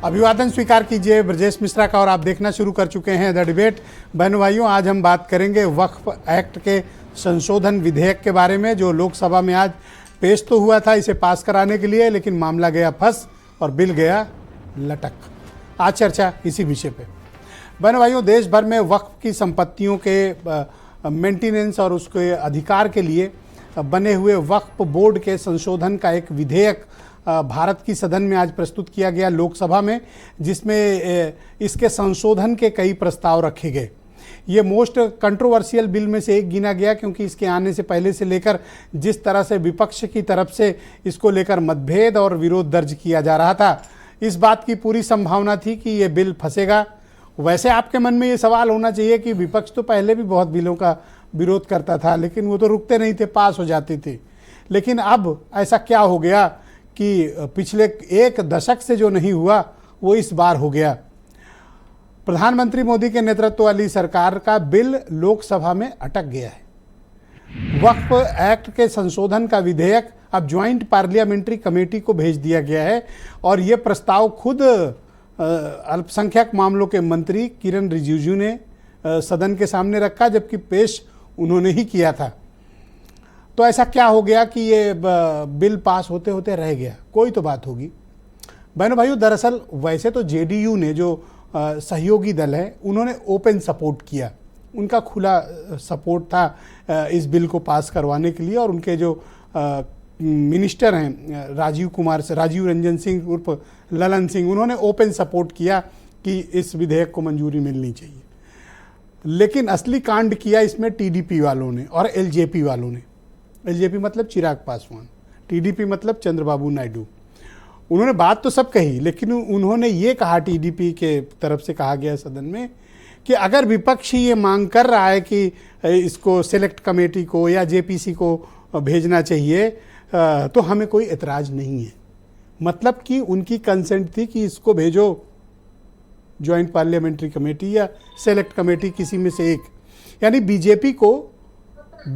अभिवादन स्वीकार कीजिए ब्रजेश मिश्रा का और आप देखना शुरू कर चुके हैं द डिबेट। बहनों भाइयों, आज हम बात करेंगे वक्फ एक्ट के संशोधन विधेयक के बारे में, जो लोकसभा में आज पेश तो हुआ था इसे पास कराने के लिए, लेकिन मामला गया फंस और बिल गया लटक। आज चर्चा इसी विषय पे। बहनों भाइयों, देश भर में वक्फ की संपत्तियों के मेंटेनेंस और उसके अधिकार के लिए बने हुए वक्फ बोर्ड के संशोधन का एक विधेयक भारत की सदन में आज प्रस्तुत किया गया लोकसभा में, जिसमें इसके संशोधन के कई प्रस्ताव रखे गए। ये मोस्ट कंट्रोवर्शियल बिल में से एक गिना गया, क्योंकि इसके आने से पहले से लेकर जिस तरह से विपक्ष की तरफ से इसको लेकर मतभेद और विरोध दर्ज किया जा रहा था, इस बात की पूरी संभावना थी कि ये बिल फंसेगा। वैसे आपके मन में ये सवाल होना चाहिए कि विपक्ष तो पहले भी बहुत बिलों का विरोध करता था, लेकिन वो तो रुकते नहीं थे, पास हो जाते थे। लेकिन अब ऐसा क्या हो गया कि पिछले एक दशक से जो नहीं हुआ वो इस बार हो गया। प्रधानमंत्री मोदी के नेतृत्व वाली सरकार का बिल लोकसभा में अटक गया है। वक्फ एक्ट के संशोधन का विधेयक अब ज्वाइंट पार्लियामेंट्री कमेटी को भेज दिया गया है और ये प्रस्ताव खुद अल्पसंख्यक मामलों के मंत्री किरण रिजिजू ने सदन के सामने रखा, जबकि पेश उन्होंने ही किया था। तो ऐसा क्या हो गया कि ये बिल पास होते होते रह गया? कोई तो बात होगी। बहनों भाइयों, दरअसल वैसे तो जेडीयू ने, जो सहयोगी दल है, उन्होंने ओपन सपोर्ट किया, उनका खुला सपोर्ट था इस बिल को पास करवाने के लिए। और उनके जो मिनिस्टर हैं राजीव रंजन सिंह उर्फ ललन सिंह, उन्होंने ओपन सपोर्ट किया कि इस विधेयक को मंजूरी मिलनी चाहिए। लेकिन असली कांड किया इसमें टीडीपी वालों ने और एलजेपी वालों ने। एलजेपी मतलब चिराग पासवान, टीडीपी मतलब चंद्रबाबू नायडू। उन्होंने बात तो सब कही, लेकिन उन्होंने ये कहा, टीडीपी के तरफ से कहा गया सदन में, कि अगर विपक्ष ही ये मांग कर रहा है कि इसको सेलेक्ट कमेटी को या जेपीसी को भेजना चाहिए, तो हमें कोई एतराज नहीं है। मतलब कि उनकी कंसेंट थी कि इसको भेजो ज्वाइंट पार्लियामेंट्री कमेटी या सेलेक्ट कमेटी, किसी में से एक। यानी बीजेपी को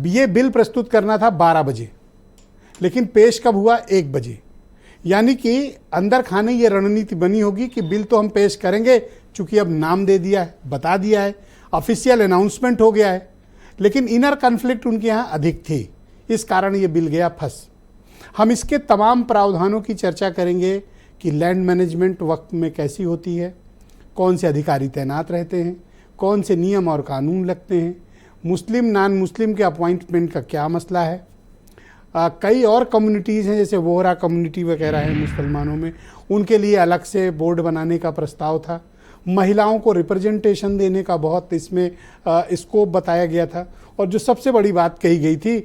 ये बिल प्रस्तुत करना था 12 बजे, लेकिन पेश कब हुआ? 1 बजे। यानी कि अंदर खाने ये रणनीति बनी होगी कि बिल तो हम पेश करेंगे, चूंकि अब नाम दे दिया है, बता दिया है, ऑफिशियल अनाउंसमेंट हो गया है, लेकिन इनर कन्फ्लिक्ट उनके यहाँ अधिक थी। इस कारण ये बिल गया फंस। हम इसके तमाम प्रावधानों की चर्चा करेंगे कि लैंड मैनेजमेंट वक्त में कैसी होती है, कौन से अधिकारी तैनात रहते हैं, कौन से नियम और कानून लगते हैं, मुस्लिम नॉन मुस्लिम के अपॉइंटमेंट का क्या मसला है। कई और कम्युनिटीज़ हैं, जैसे वोहरा कम्युनिटी वगैरह है मुसलमानों में, उनके लिए अलग से बोर्ड बनाने का प्रस्ताव था। महिलाओं को रिप्रेजेंटेशन देने का बहुत इसमें स्कोप बताया गया था। और जो सबसे बड़ी बात कही गई थी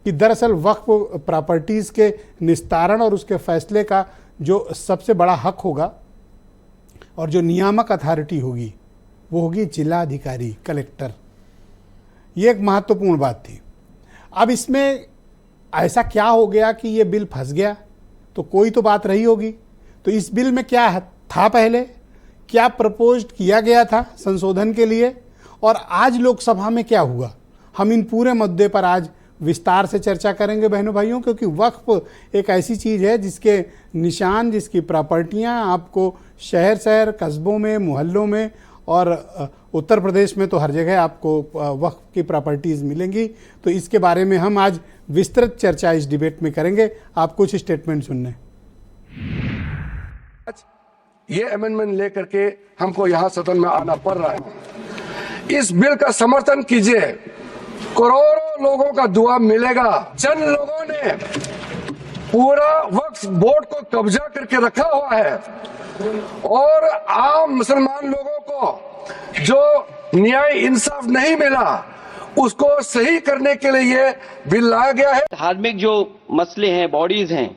कि दरअसल वक्फ प्रॉपर्टीज़ के निस्तारण और उसके फैसले का जो सबसे बड़ा हक होगा और जो नियामक अथॉरिटी होगी, वो होगी जिला अधिकारी, कलेक्टर। ये एक महत्वपूर्ण बात थी। अब इसमें ऐसा क्या हो गया कि ये बिल फंस गया? तो कोई तो बात रही होगी। तो इस बिल में क्या था, पहले क्या प्रपोज किया गया था संशोधन के लिए, और आज लोकसभा में क्या हुआ? हम इन पूरे मुद्दे पर आज विस्तार से चर्चा करेंगे बहनों भाइयों, क्योंकि वक्फ एक ऐसी चीज़ है जिसके निशान, जिसकी प्रॉपर्टियाँ आपको शहर शहर, कस्बों में, मोहल्लों में और उत्तर प्रदेश में तो हर जगह आपको वक्फ की प्रॉपर्टीज़ मिलेंगी। तो इसके बारे में हम आज विस्तृत चर्चा इस डिबेट में करेंगे। आप कुछ स्टेटमेंट सुनने। ये अमेंडमेंट लेकर के हमको यहाँ सदन में आना पड़ रहा है। इस बिल का समर्थन कीजिए, करोड़ों लोगों का दुआ मिलेगा। जन लोगों ने पूरा वक्फ बोर्ड को कब्जा करके रखा हुआ है और आम मुसलमान लोगों को जो न्याय इंसाफ नहीं मिला, उसको सही करने के लिए ये बिल लाया गया है। धार्मिक जो मसले हैं, बॉडीज हैं,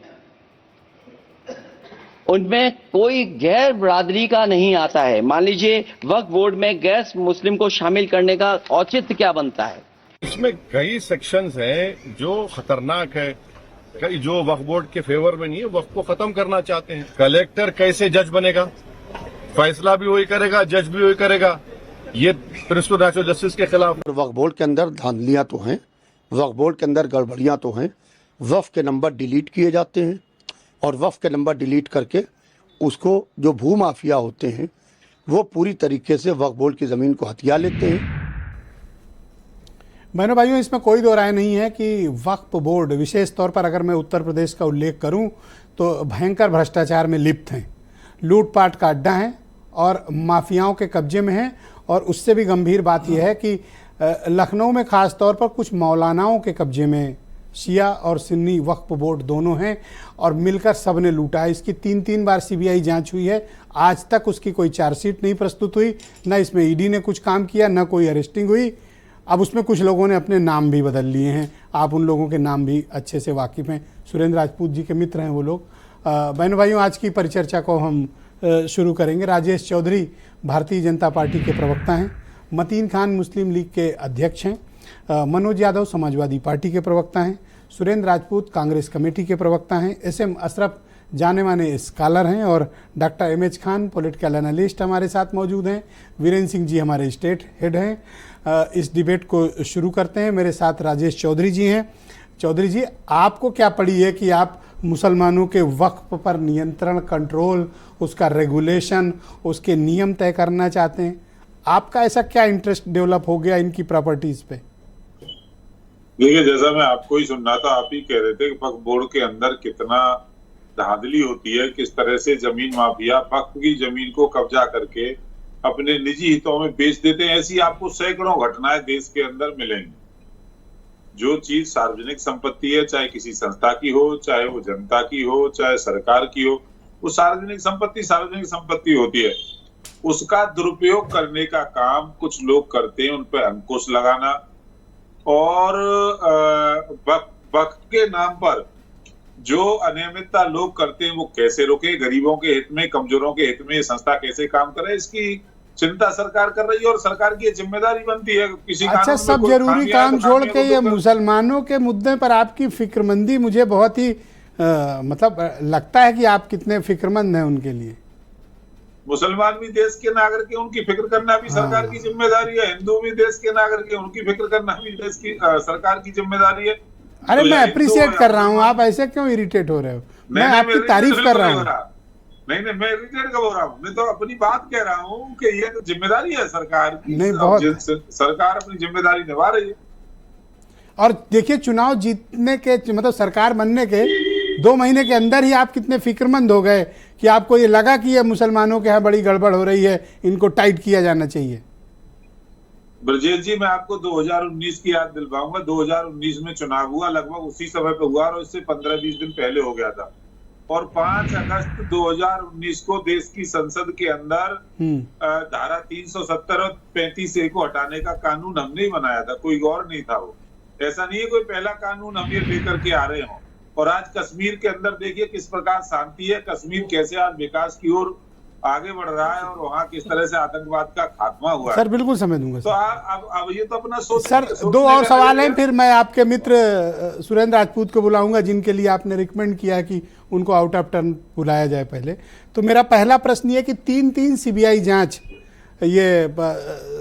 उनमें कोई गैर बरादरी का नहीं आता है। मान लीजिए वक्फ बोर्ड में गैर मुस्लिम को शामिल करने का औचित्य क्या बनता है? इसमें कई सेक्शंस हैं जो खतरनाक है, कई जो वक्फ बोर्ड के फेवर में नहीं है, वक्फ को खत्म करना चाहते हैं। कलेक्टर कैसे जज बनेगा? फैसला भी वही करेगा, जज भी वही करेगा। ये प्रिंसिपल नेचुरल जस्टिस के खिलाफ। वक्फ बोर्ड के अंदर धांधलियां तो हैं, वक्फ बोर्ड के अंदर गड़बड़ियां तो हैं। वक्फ के नंबर डिलीट किए जाते हैं और वक्फ के नंबर डिलीट करके उसको जो भू माफिया होते हैं वो पूरी तरीके से वक्फ बोर्ड की ज़मीन को हथिया लेते हैं। बहनों भाइयों, इसमें कोई दो राय नहीं है कि वक्फ बोर्ड, विशेष तौर पर अगर मैं उत्तर प्रदेश का उल्लेख करूं, तो भयंकर भ्रष्टाचार में लिप्त हैं, लूटपाट का अड्डा है और माफियाओं के कब्जे में है। और उससे भी गंभीर बात यह है कि लखनऊ में ख़ास तौर पर कुछ मौलानाओं के कब्जे में शिया और सुन्नी वक्फ बोर्ड दोनों हैं और मिलकर सब ने लूटा है। इसकी 3 बार सीबीआई जांच हुई है, आज तक उसकी कोई चार्जशीट नहीं प्रस्तुत हुई, न इसमें ईडी ने कुछ काम किया, न कोई अरेस्टिंग हुई। अब उसमें कुछ लोगों ने अपने नाम भी बदल लिए हैं, आप उन लोगों के नाम भी अच्छे से वाकिफ़ हैं, सुरेंद्र राजपूत जी के मित्र हैं वो लोग। बहनों भाइयों, आज की परिचर्चा को हम शुरू करेंगे। राजेश चौधरी भारतीय जनता पार्टी के प्रवक्ता हैं, मतीन खान मुस्लिम लीग के अध्यक्ष हैं, मनोज यादव समाजवादी पार्टी के प्रवक्ता हैं, सुरेंद्र राजपूत कांग्रेस कमेटी के प्रवक्ता हैं, SM अशरफ जाने माने स्कॉलर हैं और doctor MH Khan political analyst हमारे साथ मौजूद हैं, वीरेंद्र सिंह जी हमारे स्टेट हेड हैं। इस डिबेट को शुरू करते हैं। मेरे साथ राजेश चौधरी जी हैं। चौधरी जी, आपको क्या पड़ी है कि आप मुसलमानों के वक्फ पर नियंत्रण, कंट्रोल, उसका रेगुलेशन, उसके नियम तय करना चाहते हैं? आपका ऐसा क्या इंटरेस्ट डेवलप हो गया इनकी प्रॉपर्टीज़ पे? देखिए, जैसा मैं आपको ही सुन रहा था, आप ही कह रहे थे कि वक्फ बोर्ड के अंदर कितना धांधली होती है, किस तरह से जमीन माफिया वक्फ की जमीन को कब्जा करके अपने निजी हितों में बेच देते हैं। ऐसी आपको सैकड़ों घटनाएं देश के अंदर मिलेंगी। जो चीज सार्वजनिक संपत्ति है, चाहे किसी संस्था की हो, चाहे वो जनता की हो, चाहे सरकार की हो, वो सार्वजनिक संपत्ति होती है। उसका दुरुपयोग करने का काम कुछ लोग करते हैं, उन पर अंकुश लगाना और वक्फ के नाम पर जो अनियमितता लोग करते हैं वो कैसे रोके, गरीबों के हित में, कमजोरों के हित में ये संस्था कैसे काम करे, इसकी चिंता सरकार कर रही है और सरकार की जिम्मेदारी बनती है। किसी अच्छा, सब जरूरी काम छोड़ के ये मुसलमानों के मुद्दे पर आपकी फिक्रमंदी मुझे बहुत ही मतलब लगता है कि आप कितने फिक्रमंद हैं उनके लिए। मुसलमान भी देश के नागरिक है, उनकी फिक्र करना भी सरकार की जिम्मेदारी है। हिंदू भी देश के नागरिक है, उनकी फिक्र करना भी देश की सरकार की जिम्मेदारी है। अरे तो मैं अप्रिशिएट कर रहा हूँ, आप ऐसे क्यों इरिटेट हो रहे हो? मैं आपकी तारीफ कर रहा हूँ। नहीं, मैं इरिटेट कब हो रहा हूँ? मैं तो अपनी बात कह रहा हूँ कि ये तो जिम्मेदारी है सरकार की। नहीं, बहुत सरकार अपनी जिम्मेदारी निभा रही है। और देखिए, चुनाव जीतने के मतलब सरकार बनने के 2 महीने के अंदर ही आप कितने फिक्रमंद हो गए कि आपको ये लगा कि ये मुसलमानों के यहाँ बड़ी गड़बड़ हो रही है, इनको टाइट किया जाना चाहिए। ब्रजेश जी, मैं आपको 2019 की याद दिलवाऊंगा। 2019 में चुनाव हुआ, लगभग उसी समय पे हुआ और इससे 15-20 दिन पहले हो गया था। और 5 अगस्त 2019 को देश की संसद के अंदर धारा 370 और 35A को हटाने का कानून हमने ही बनाया था, कोई और नहीं था। वो ऐसा नहीं है कोई पहला कानून हम ये लेकर के आ रहे हो। और आज कश्मीर के अंदर देखिए किस प्रकार शांति है, कश्मीर कैसे आज विकास की ओर आगे बढ़ रहा है और वहाँ किस तरह से आतंकवाद का खात्मा हुआ है। सर बिल्कुल समझ दूंगा। तो अब ये तो अपना सोच। सर 2 और सवाल हैं, फिर मैं आपके मित्र सुरेंद्र राजपूत को बुलाऊंगा जिनके लिए आपने रिकमेंड किया कि उनको आउट ऑफ टर्न बुलाया जाए पहले। तो मेरा पहला प्रश्न ये कि 3 सीबीआई जांच ये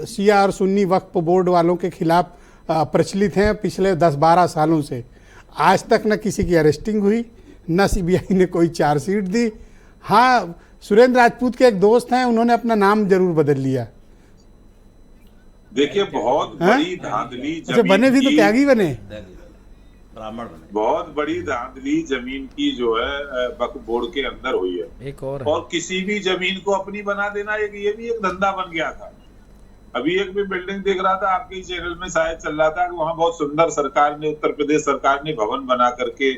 शिया और सुन्नी वक्फ बोर्ड वालों के खिलाफ प्रचलित हैं पिछले 10-12 सालों से। आज तक न किसी की अरेस्टिंग हुई, न सीबीआई ने कोई चार्जशीट दी। हाँ, सुरेंद्र राजपूत के एक दोस्त हैं, उन्होंने अपना नाम जरूर बदल लिया। देखिए, बहुत बड़ी धांधली बने भी तो त्यागी बने, ब्राह्मण बने। बहुत बड़ी धांधली जमीन की जो है वक्फ बोर्ड के अंदर हुई है। एक और किसी भी जमीन को अपनी बना देना ये भी एक धंधा बन गया था। अभी एक भी बिल्डिंग देख रहा था, आपके चैनल में शायद चल रहा था कि वहां बहुत सुंदर सरकार ने, उत्तर प्रदेश सरकार ने भवन बना करके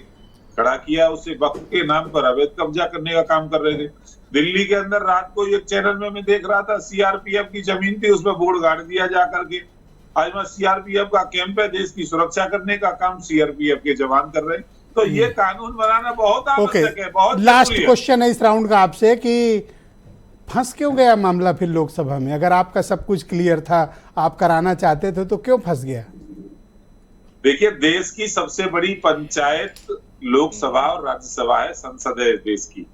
खड़ा किया, उससे वक्फ के नाम पर अवैध कब्जा करने का काम कर रहे थे। दिल्ली के अंदर रात को एक चैनल में मैं देख रहा था, सीआरपीएफ की जमीन थी, उसमें बोर्ड गाड़ दिया जा करके। आज वहाँ सीआरपीएफ का कैंप है, देश की सुरक्षा करने का काम सीआरपीएफ के जवान कर रहे हैं। तो ये कानून बनाना बहुत आवश्यक है। बहुत लास्ट क्वेश्चन है इस राउंड का आपसे कि फंस क्यों गया मामला फिर लोकसभा में? अगर आपका सब कुछ क्लियर था, आप कराना चाहते थे, तो क्यों फंस गया? देखिए, देश की सबसे बड़ी पंचायत लोकसभा और राज्यसभा है, संसद है देश की।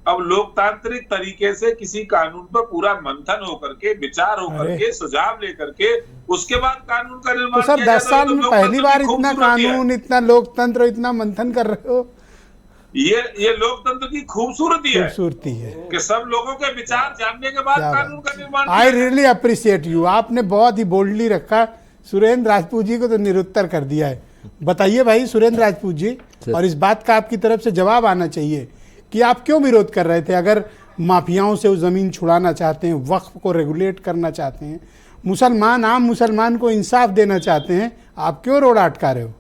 अब लोकतांत्रिक तरीके से किसी कानून पर पूरा मंथन होकर के, विचार होकर के, सुझाव लेकर के उसके बाद कानून का निर्माण। तो सर 10 साल में पहली बार इतना कानून, इतना लोकतंत्र, इतना मंथन कर रहे हो? ये लोकतंत्र की खूबसूरती है खूबसूरती है। कि सब लोगों के विचार जानने के बाद क्या कानून का निर्माण आई किया। Really appreciate you. आपने बहुत ही बोल्डली रखा। सुरेंद्र राजपूत जी को तो निरुत्तर कर दिया है। बताइए भाई सुरेंद्र राजपूत जी, और इस बात का आपकी तरफ से जवाब आना चाहिए कि आप क्यों विरोध कर रहे थे? अगर माफियाओं से वो जमीन छुड़ाना चाहते हैं, वक्फ को रेगुलेट करना चाहते हैं, मुसलमान आम मुसलमान को इंसाफ देना चाहते हैं, आप क्यों रोड अटका रहे हो?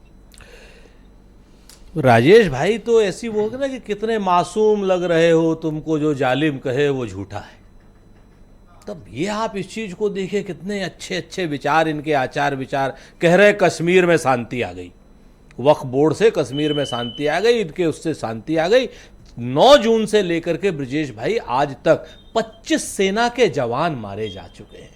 राजेश भाई तो ऐसी बोल ना कि कितने मासूम लग रहे हो, तुमको जो जालिम कहे वो झूठा है। तब ये आप इस चीज को देखिए, कितने अच्छे अच्छे विचार इनके, आचार विचार। कह रहे कश्मीर में शांति आ गई, वक्फ बोर्ड से कश्मीर में शांति आ गई, इनके उससे शांति आ गई। 9 जून से लेकर के ब्रजेश भाई आज तक 25 सेना के जवान मारे जा चुके हैं।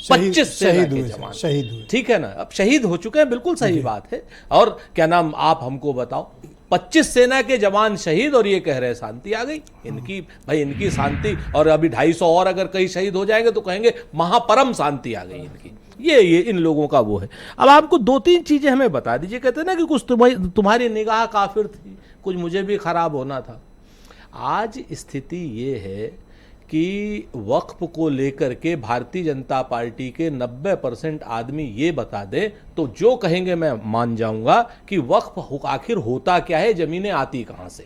25 सेना के जवान शहीद हुए। ठीक है ना, अब शहीद हो चुके हैं, बिल्कुल सही बात है। और क्या नाम, आप हमको बताओ, 25 सेना के जवान शहीद और ये कह रहे हैं शांति आ गई इनकी। भाई इनकी शांति, और अभी 250 और अगर कहीं शहीद हो जाएंगे तो कहेंगे महापरम शांति आ गई इनकी। ये इन लोगों का वो है। अब आपको 2-3 चीजें हमें बता दीजिए। कहते हैं ना कि कुछ तुम्हारी निगाह काफिर थी, कुछ मुझे भी खराब होना था। आज स्थिति ये है कि वक्फ को लेकर के भारतीय जनता पार्टी के 90% आदमी ये बता दे तो जो कहेंगे मैं मान जाऊंगा कि वक्फ आखिर होता क्या है, जमीनें आती कहां से।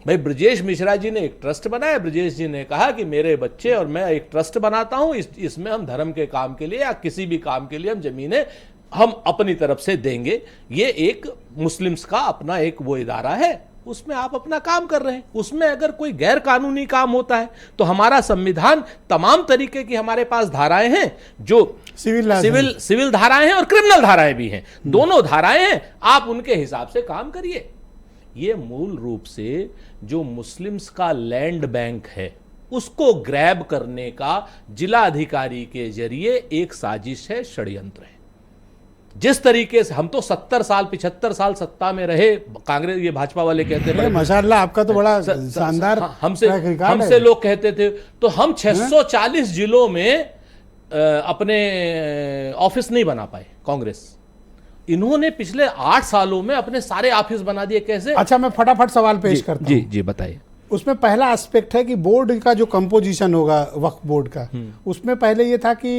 भाई ब्रजेश मिश्रा जी ने एक ट्रस्ट बनाया, ब्रजेश जी ने कहा कि मेरे बच्चे और मैं एक ट्रस्ट बनाता हूं, इसमें हम धर्म के काम के लिए या किसी भी काम के लिए हम जमीनें हम अपनी तरफ से देंगे। ये एक मुस्लिम्स का अपना एक वो इदारा है, उसमें आप अपना काम कर रहे हैं। उसमें अगर कोई गैर कानूनी काम होता है तो हमारा संविधान तमाम तरीके की हमारे पास धाराएं हैं, जो सिविल धाराएं हैं और क्रिमिनल धाराएं भी हैं। दोनों धाराएं हैं, आप उनके हिसाब से काम करिए। ये मूल रूप से जो मुस्लिम्स का लैंड बैंक है उसको ग्रैब करने का जिला अधिकारी के जरिए एक साजिश है, षड्यंत्र है। जिस तरीके से हम तो 70 साल 75 साल सत्ता में रहे, कांग्रेस ये भाजपा वाले कहते हैं माशाल्लाह आपका तो बड़ा शानदार हमसे लोग कहते थे तो हम 640 जिलों में अपने ऑफिस नहीं बना पाए कांग्रेस। इन्होंने पिछले 8 सालों में अपने सारे ऑफिस बना दिए। कैसे? अच्छा मैं फटाफट सवाल पेश करता हूं। जी बताइए। उसमें पहला एस्पेक्ट है कि बोर्ड का जो कंपोजिशन होगा वक्फ बोर्ड का, उसमें पहले ये था कि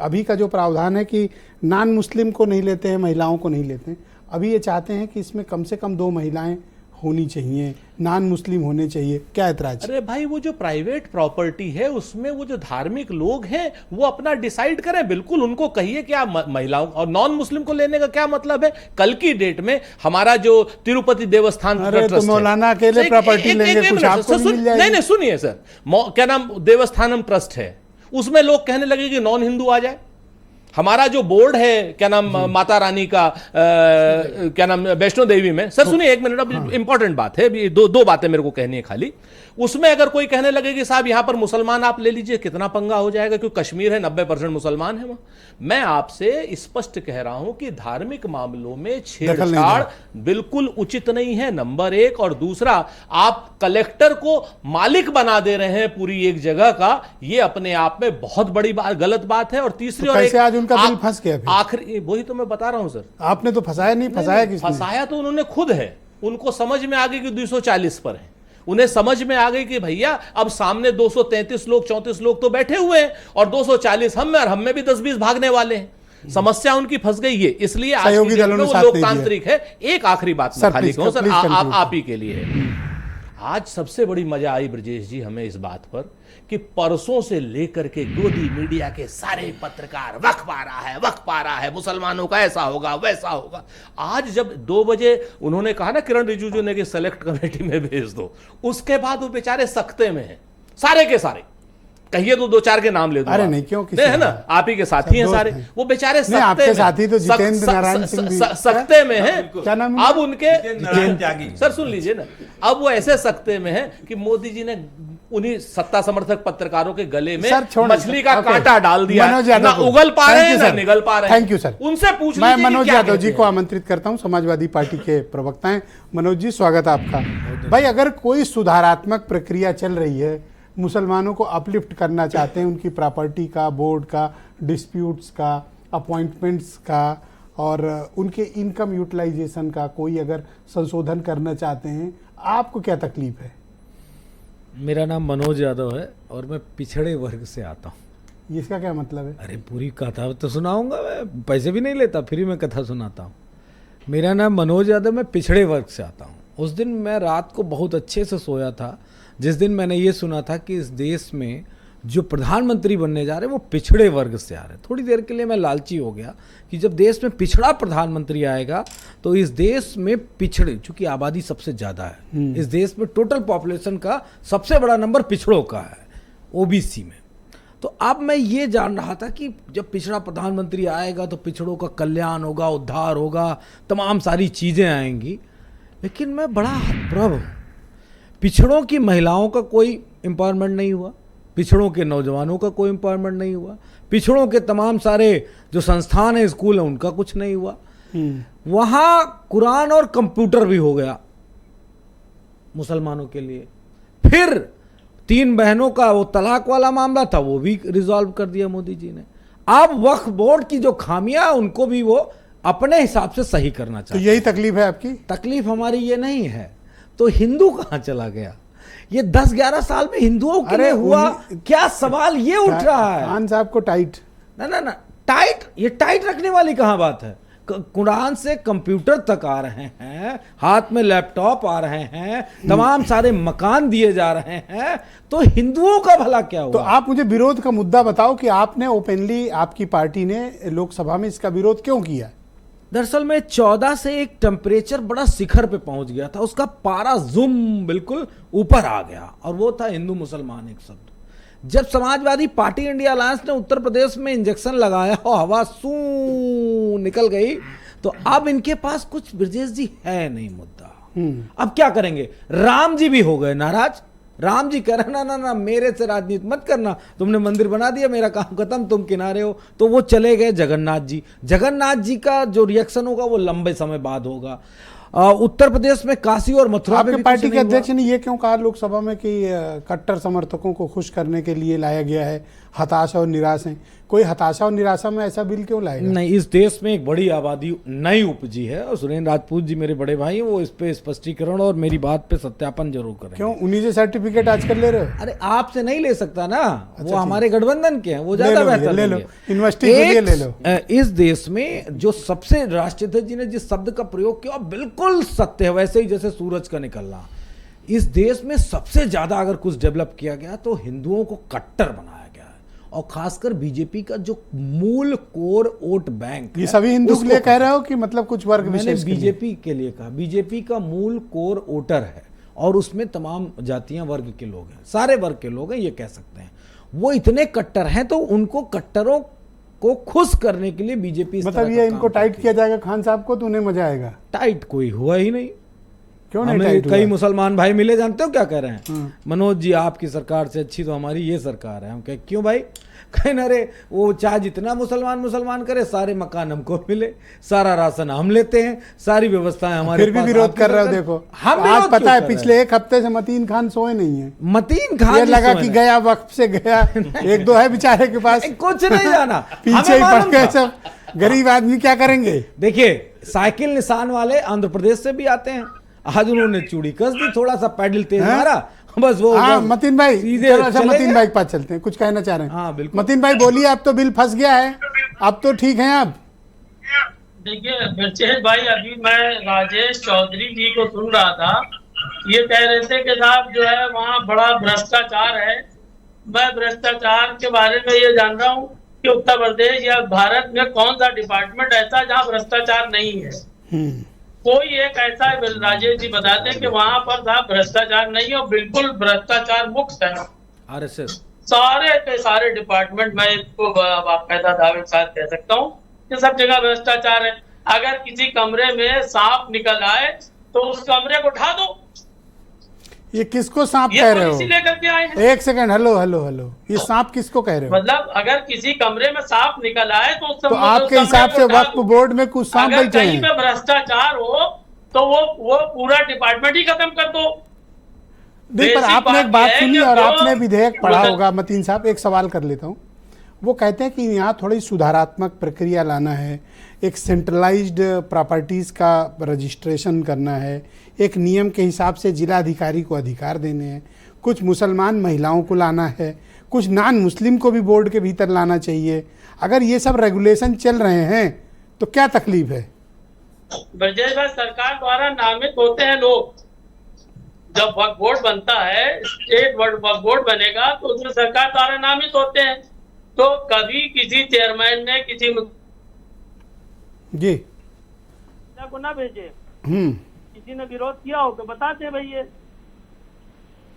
अभी का जो प्रावधान है कि नॉन मुस्लिम को नहीं लेते हैं, महिलाओं को नहीं लेते हैं। अभी ये चाहते हैं कि इसमें कम से कम 2 महिलाएं होनी चाहिए, नॉन मुस्लिम होने चाहिए। क्या ऐतराज? अरे भाई वो जो प्राइवेट प्रॉपर्टी है उसमें वो जो धार्मिक लोग हैं वो अपना डिसाइड करें, बिल्कुल उनको कहिए कि आप महिलाओं और नॉन मुस्लिम को लेने का क्या मतलब है। कल की डेट में हमारा जो तिरुपति देवस्थान तो मौलाना अकेले प्रॉपर्टी लेंगे, कुछ आपको मिल जाएगी। नहीं सुनिए सर, क्या नाम देवस्थानम ट्रस्ट है, उसमें लोग कहने लगे कि नॉन हिंदू आ जाए। हमारा जो बोर्ड है क्या नाम माता रानी का क्या नाम वैष्णो देवी में, सर सुनिए 1 मिनट, अब इंपॉर्टेंट बात है, दो बातें मेरे को कहनी है खाली। उसमें अगर कोई कहने लगे कि साहब यहां पर मुसलमान आप ले लीजिए, कितना पंगा हो जाएगा, क्योंकि कश्मीर है 90% मुसलमान है वहां। मैं आपसे स्पष्ट कह रहा हूं कि धार्मिक मामलों में छेड़छाड़ बिल्कुल उचित नहीं है, नंबर 1। और दूसरा, आप कलेक्टर को मालिक बना दे रहे हैं पूरी एक जगह का, यह अपने आप में बहुत बड़ी बात, गलत बात है। और तीसरी, और कैसे आज उनका दिल फंस गया? आखिरी वही तो मैं बता रहा हूं सर। आपने तो फंसाया नहीं, फंसाया किसने? फंसाया तो उन्होंने खुद है। उनको समझ में आ गई कि 240 पर है, उन्हें समझ में आ गई कि भैया अब सामने 233 लोग 34 लोग तो बैठे हुए हैं और 240 हम में, और हम में भी 10-20 भागने वाले हैं। समस्या उनकी फंस गई है, इसलिए आज की डेट में वो लोकतांत्रिक है। एक आखिरी बात मैं खाली कहूं सर, आप ही के लिए है। आज सबसे बड़ी मजा आई ब्रजेश जी हमें इस बात पर कि परसों से लेकर के गोदी मीडिया के सारे पत्रकार वक्फ आ रहा है, मुसलमानों का ऐसा होगा वैसा होगा। आज जब 2 बजे उन्होंने कहा ना किरण रिजिजू ने कि सेलेक्ट कमेटी में भेज दो, उसके बाद वो बेचारे सख्ते में हैं सारे के सारे। कहिए तो 2-4 के नाम ले दो। अरे नहीं, क्यों? है ना, आप ही के साथी हैं सारे, वो बेचारे आपके साथी तो जितेंद्र नारायण सिंह सख्ते में हैं। क्या नाम? अब उनके सर सुन लीजिए ना, अब वो ऐसे सख्ते में हैं कि मोदी जी ने उन्हीं सत्ता समर्थक पत्रकारों के गले में मछली का कांटा डाल दिया, ना उगल पा रहे हैं ना निगल पा रहे हैं। Thank you sir. उनसे पूछ मैं मनोज यादव जी को आमंत्रित करता हूं, समाजवादी पार्टी के प्रवक्ता हैं। मनोज जी स्वागत है आपका। भाई अगर कोई सुधारात्मक प्रक्रिया चल रही है, मुसलमानों को अपलिफ्ट करना चाहते हैं, उनकी प्रॉपर्टी का, बोर्ड का, डिस्प्यूट्स का, अपॉइंटमेंट्स का, और उनके इनकम यूटिलाइजेशन का कोई अगर संशोधन करना चाहते हैं, आपको क्या तकलीफ है? मेरा नाम मनोज यादव है और मैं पिछड़े वर्ग से आता हूँ। इसका क्या मतलब है? अरे पूरी कथा तो सुनाऊंगा, मैं पैसे भी नहीं लेता, फ्री में कथा सुनाता हूँ। मेरा नाम मनोज यादव, मैं पिछड़े वर्ग से आता हूँ। उस दिन मैं रात को बहुत अच्छे से सोया था जिस दिन मैंने ये सुना था कि इस देश में जो प्रधानमंत्री बनने जा रहे हैं वो पिछड़े वर्ग से आ रहे हैं। थोड़ी देर के लिए मैं लालची हो गया कि जब देश में पिछड़ा प्रधानमंत्री आएगा तो इस देश में पिछड़े, चूंकि आबादी सबसे ज़्यादा है इस देश में, टोटल पॉपुलेशन का सबसे बड़ा नंबर पिछड़ों का है, ओबीसी में। तो अब मैं ये जान रहा था कि जब पिछड़ा प्रधानमंत्री आएगा तो पिछड़ों का कल्याण होगा, उद्धार होगा, तमाम सारी चीज़ें आएंगी। लेकिन मैं बड़ा हतप्रभ हूँ। पिछड़ों की महिलाओं का कोई एम्पावरमेंट नहीं हुआ, पिछड़ों के नौजवानों का कोई एम्पावरमेंट नहीं हुआ, पिछड़ों के तमाम सारे जो संस्थान हैं, स्कूल हैं, उनका कुछ नहीं हुआ। वहाँ कुरान और कंप्यूटर भी हो गया मुसलमानों के लिए। फिर 3 बहनों का वो तलाक वाला मामला था, वो भी रिजॉल्व कर दिया मोदी जी ने। अब वक्फ बोर्ड की जो खामियां, उनको भी वो अपने हिसाब से सही करना तो चाहते। यही तकलीफ है आपकी? तकलीफ हमारी ये नहीं है। तो हिंदू कहाँ चला गया? ये 10-11 साल में हिंदुओं के लिए हुआ क्या? सवाल ये उठ रहा है। खान साहब को टाइट ना टाइट, ये टाइट रखने वाली कहाँ बात है? कुरान से कंप्यूटर तक आ रहे हैं, हाथ में लैपटॉप आ रहे हैं, तमाम सारे मकान दिए जा रहे हैं, तो हिंदुओं का भला क्या हुआ? तो आप मुझे विरोध का मुद्दा बताओ कि आपने ओपनली, आपकी पार्टी ने लोकसभा में इसका विरोध क्यों किया? दरअसल में 14 से एक टेम्परेचर बड़ा शिखर पे पहुंच गया था, उसका पारा जूम बिल्कुल ऊपर आ गया, और वो था हिंदू मुसलमान एक शब्द। जब समाजवादी पार्टी इंडिया अलायंस ने उत्तर प्रदेश में इंजेक्शन लगाया और हवा सू निकल गई, तो अब इनके पास कुछ ब्रजेश जी है नहीं मुद्दा। अब क्या करेंगे? राम जी भी हो गए नाराज। राम जी कह रहे ना ना ना, मेरे से राजनीति मत करना, तुमने मंदिर बना दिया, मेरा काम खत्म, तुम किनारे हो। तो वो चले गए जगन्नाथ जी। जगन्नाथ जी का जो रिएक्शन होगा वो लंबे समय बाद होगा। उत्तर प्रदेश में काशी और मथुरा आपके पार्टी के अध्यक्ष ने ये क्यों कहा लोकसभा में कि कट्टर समर्थकों को खुश करने के लिए लाया गया है, हताशा और निराश हैं? कोई हताशा और निराशा में ऐसा बिल क्यों लाएगा? नहीं, इस देश में एक बड़ी आबादी नई उपजी है और सुरेंद्र राजपूत जी मेरे बड़े भाई हैं, वो इस पे स्पष्टीकरण और मेरी बात पे सत्यापन जरूर करें। क्यों उन्हीं से सर्टिफिकेट आजकल ले रहे हो? अरे आपसे नहीं ले सकता ना, वो हमारे गठबंधन के हैं, वो ज्यादा बेहतर ले लो, यूनिवर्सिटी के लिए ले लो। इस देश में जो सबसे राष्ट्रपति जी ने जिस शब्द का प्रयोग किया बिल्कुल सत्य है, वैसे ही जैसे सूरज का निकलना। इस देश में सबसे ज्यादा अगर कुछ डेवलप किया गया तो हिंदुओं को कट्टर बनाया गया है, और खासकर बीजेपी का जो मूल कोर वोट बैंक, ये सभी हिंदू के लिए कह रहे हो कि मतलब कुछ वर्ग विशेष? मैंने बीजेपी के लिए कहा। बीजेपी का मूल कोर वोटर है और उसमें तमाम जातियां वर्ग के लोग हैं, सारे वर्ग के लोग हैं, ये कह सकते हैं। वो इतने कट्टर हैं तो उनको कट्टरों को खुश करने के लिए बीजेपी, मतलब ये इनको टाइट किया जाएगा खान साहब को तो उन्हें मजा आएगा? टाइट कोई हुआ ही नहीं। क्यों नहीं टाइट हुआ? कई मुसलमान भाई मिले, जानते हो क्या कह रहे हैं? मनोज जी आपकी सरकार से अच्छी तो हमारी ये सरकार है। हम कहे क्यों भाई? कहे ना रे, वो चाहे जितना मुसलमान करे, सारे मकान हमको मिले, सारा राशन हम लेते हैं, सारी व्यवस्थाएं हमारे फिर भी विरोध कर रहे हो। देखो आज पता है पिछले 1 हफ्ते से मतीन खान सोए नहीं है। मतीन खान ये लगा कि गया वक्त से गया, 1-2 है बेचारे के पास, कुछ नहीं जाना, पीछे ही पड़ गए सब। गरीब आदमी क्या करेंगे? देखिए साइकिल निशान वाले आंध्र प्रदेश से भी आते हैं, आज उन्होंने चूड़ी कस दी, थोड़ा सा पैडल तेज मारा, बस वो। हाँ मतीन भाई, मतीन भाई के पास चलते हैं, कुछ कहना चाह रहे हैं? हाँ बिल्कुल। मतीन भाई बोलिए, अब तो बिल फंस गया है, अब तो ठीक है आप? देखिए ब्रजेश भाई, अभी मैं राजेश चौधरी जी को सुन रहा था, ये कह रहे थे कि साहब जो है वहाँ बड़ा भ्रष्टाचार है। मैं भ्रष्टाचार के बारे में ये जान रहा हूँ कि उत्तर प्रदेश या भारत में कौन सा डिपार्टमेंट ऐसा जहाँ भ्रष्टाचार नहीं है? कोई एक ऐसा राजेश जी बताते हैं कि वहां पर साहब भ्रष्टाचार नहीं है और बिल्कुल भ्रष्टाचार मुक्त है। आरएसएस सारे के सारे डिपार्टमेंट, मैं इसको बाकायदा दावे के साथ कह सकता हूँ कि सब जगह भ्रष्टाचार है। अगर किसी कमरे में सांप निकल आए तो उस कमरे को उठा दो। ये किसको सांप कह रहे हो? लेकर के आए हैं। 1 सेकंड, हेलो हेलो हेलो, ये सांप किसको कह रहे हो? मतलब अगर किसी कमरे में सांप निकल आए तो आपके हिसाब से वक्फ बोर्ड में कुछ सांप बैठे हैं? कहीं पे भ्रष्टाचार हो तो वो पूरा डिपार्टमेंट ही खत्म कर दो। नहीं, पर आपने एक बात सुनी और आपने विधेयक पढ़ा होगा मतीन साहब, एक सवाल कर लेता हूँ। वो कहते हैं कि यहाँ थोड़ी सुधारात्मक प्रक्रिया लाना है, एक सेंट्रलाइज्ड प्रॉपर्टीज़ का रजिस्ट्रेशन करना है, एक नियम के हिसाब से जिला अधिकारी को अधिकार देने हैं, कुछ मुसलमान महिलाओं को लाना है, कुछ नॉन मुस्लिम को भी बोर्ड के भीतर लाना चाहिए। अगर ये सब रेगुलेशन चल रहे हैं तो क्या तकलीफ है? ब्रजेश भाई, सरकार द्वारा नामित होते हैं लोग। जब वक्फ बोर्ड बनता है, स्टेट वक्फ बोर्ड बनेगा तो उसमें सरकार द्वारा नामित होते हैं। तो कभी किसी चेयरमैन ने किसी जी को ना भेजे, हम्म, किसी ने विरोध किया हो तो बताते भैया,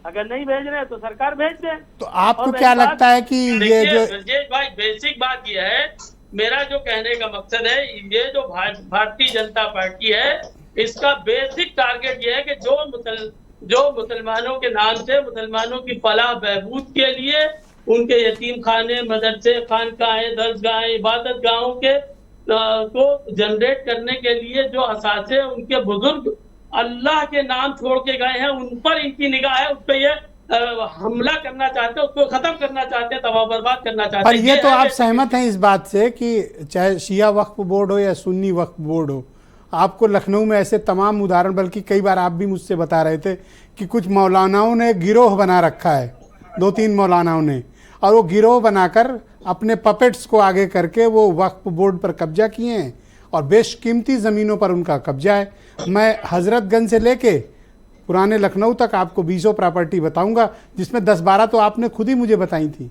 अगर नहीं भेज रहे तो सरकार भेज दे। तो आपको क्या लगता है कि ये जो ब्रजेश भाई, बेसिक बात यह है, मेरा जो कहने का मकसद है, ये जो भारतीय जनता पार्टी है, इसका बेसिक टारगेट ये है कि जो मुसलमानों के नाम से मुसलमानों की फलाह बहबूद के लिए उनके यतीम खाने, मदरसे, खानकाहें, दरगाहें, इबादत गाहों के को जनरेट करने के लिए जो असासे उनके बुजुर्ग अल्लाह के नाम छोड़ के गए हैं, उन पर इनकी निगाह है, उस पर ये हमला करना चाहते हैं, उसको खत्म करना चाहते हैं, तबाह बर्बाद करना चाहते पर हैं। ये तो आप सहमत हैं इस बात से कि चाहे शिया वक्फ बोर्ड हो या सुन्नी वक्फ बोर्ड हो, आपको लखनऊ में ऐसे तमाम उदाहरण, बल्कि कई बार आप भी मुझसे बता रहे थे कि कुछ मौलानाओं ने गिरोह बना रखा है, 2-3 मौलानाओं ने, और वो गिरोह बनाकर अपने पपेट्स को आगे करके वो वक्फ बोर्ड पर कब्जा किए हैं और बेशकीमती ज़मीनों पर उनका कब्जा है। मैं हजरतगंज से लेके पुराने लखनऊ तक आपको 20 प्रॉपर्टी बताऊंगा, जिसमें 10-12 तो आपने खुद ही मुझे बताई थी।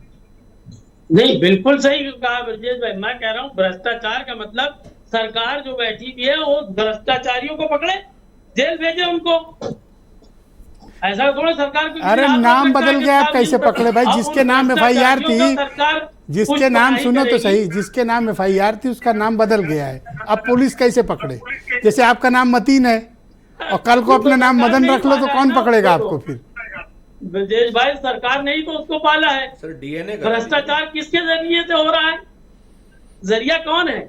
नहीं, बिल्कुल सही कहा ब्रजेश भाई। मैं कह रहा हूँ भ्रष्टाचार का मतलब सरकार जो बैठी हुई है वो भ्रष्टाचारियों को पकड़े, जेल भेजे उनको। ऐसा थोड़ा सरकार को, अरे नाम बदल गया, आप कैसे पकड़े भाई? जिसके नाम FIR थी, जिसके नाम, सुनो तो सही, जिसके नाम FIR थी उसका नाम बदल गया है, अब पुलिस कैसे पकड़े? जैसे आपका नाम मतीन है और कल को अपना नाम मदन रख लो तो कौन पकड़ेगा आपको फिर? ब्रजेश भाई, सरकार ने ही तो उसको पाला है। सर डीएनए भ्रष्टाचार किसके जरिए से हो रहा है? जरिया कौन है?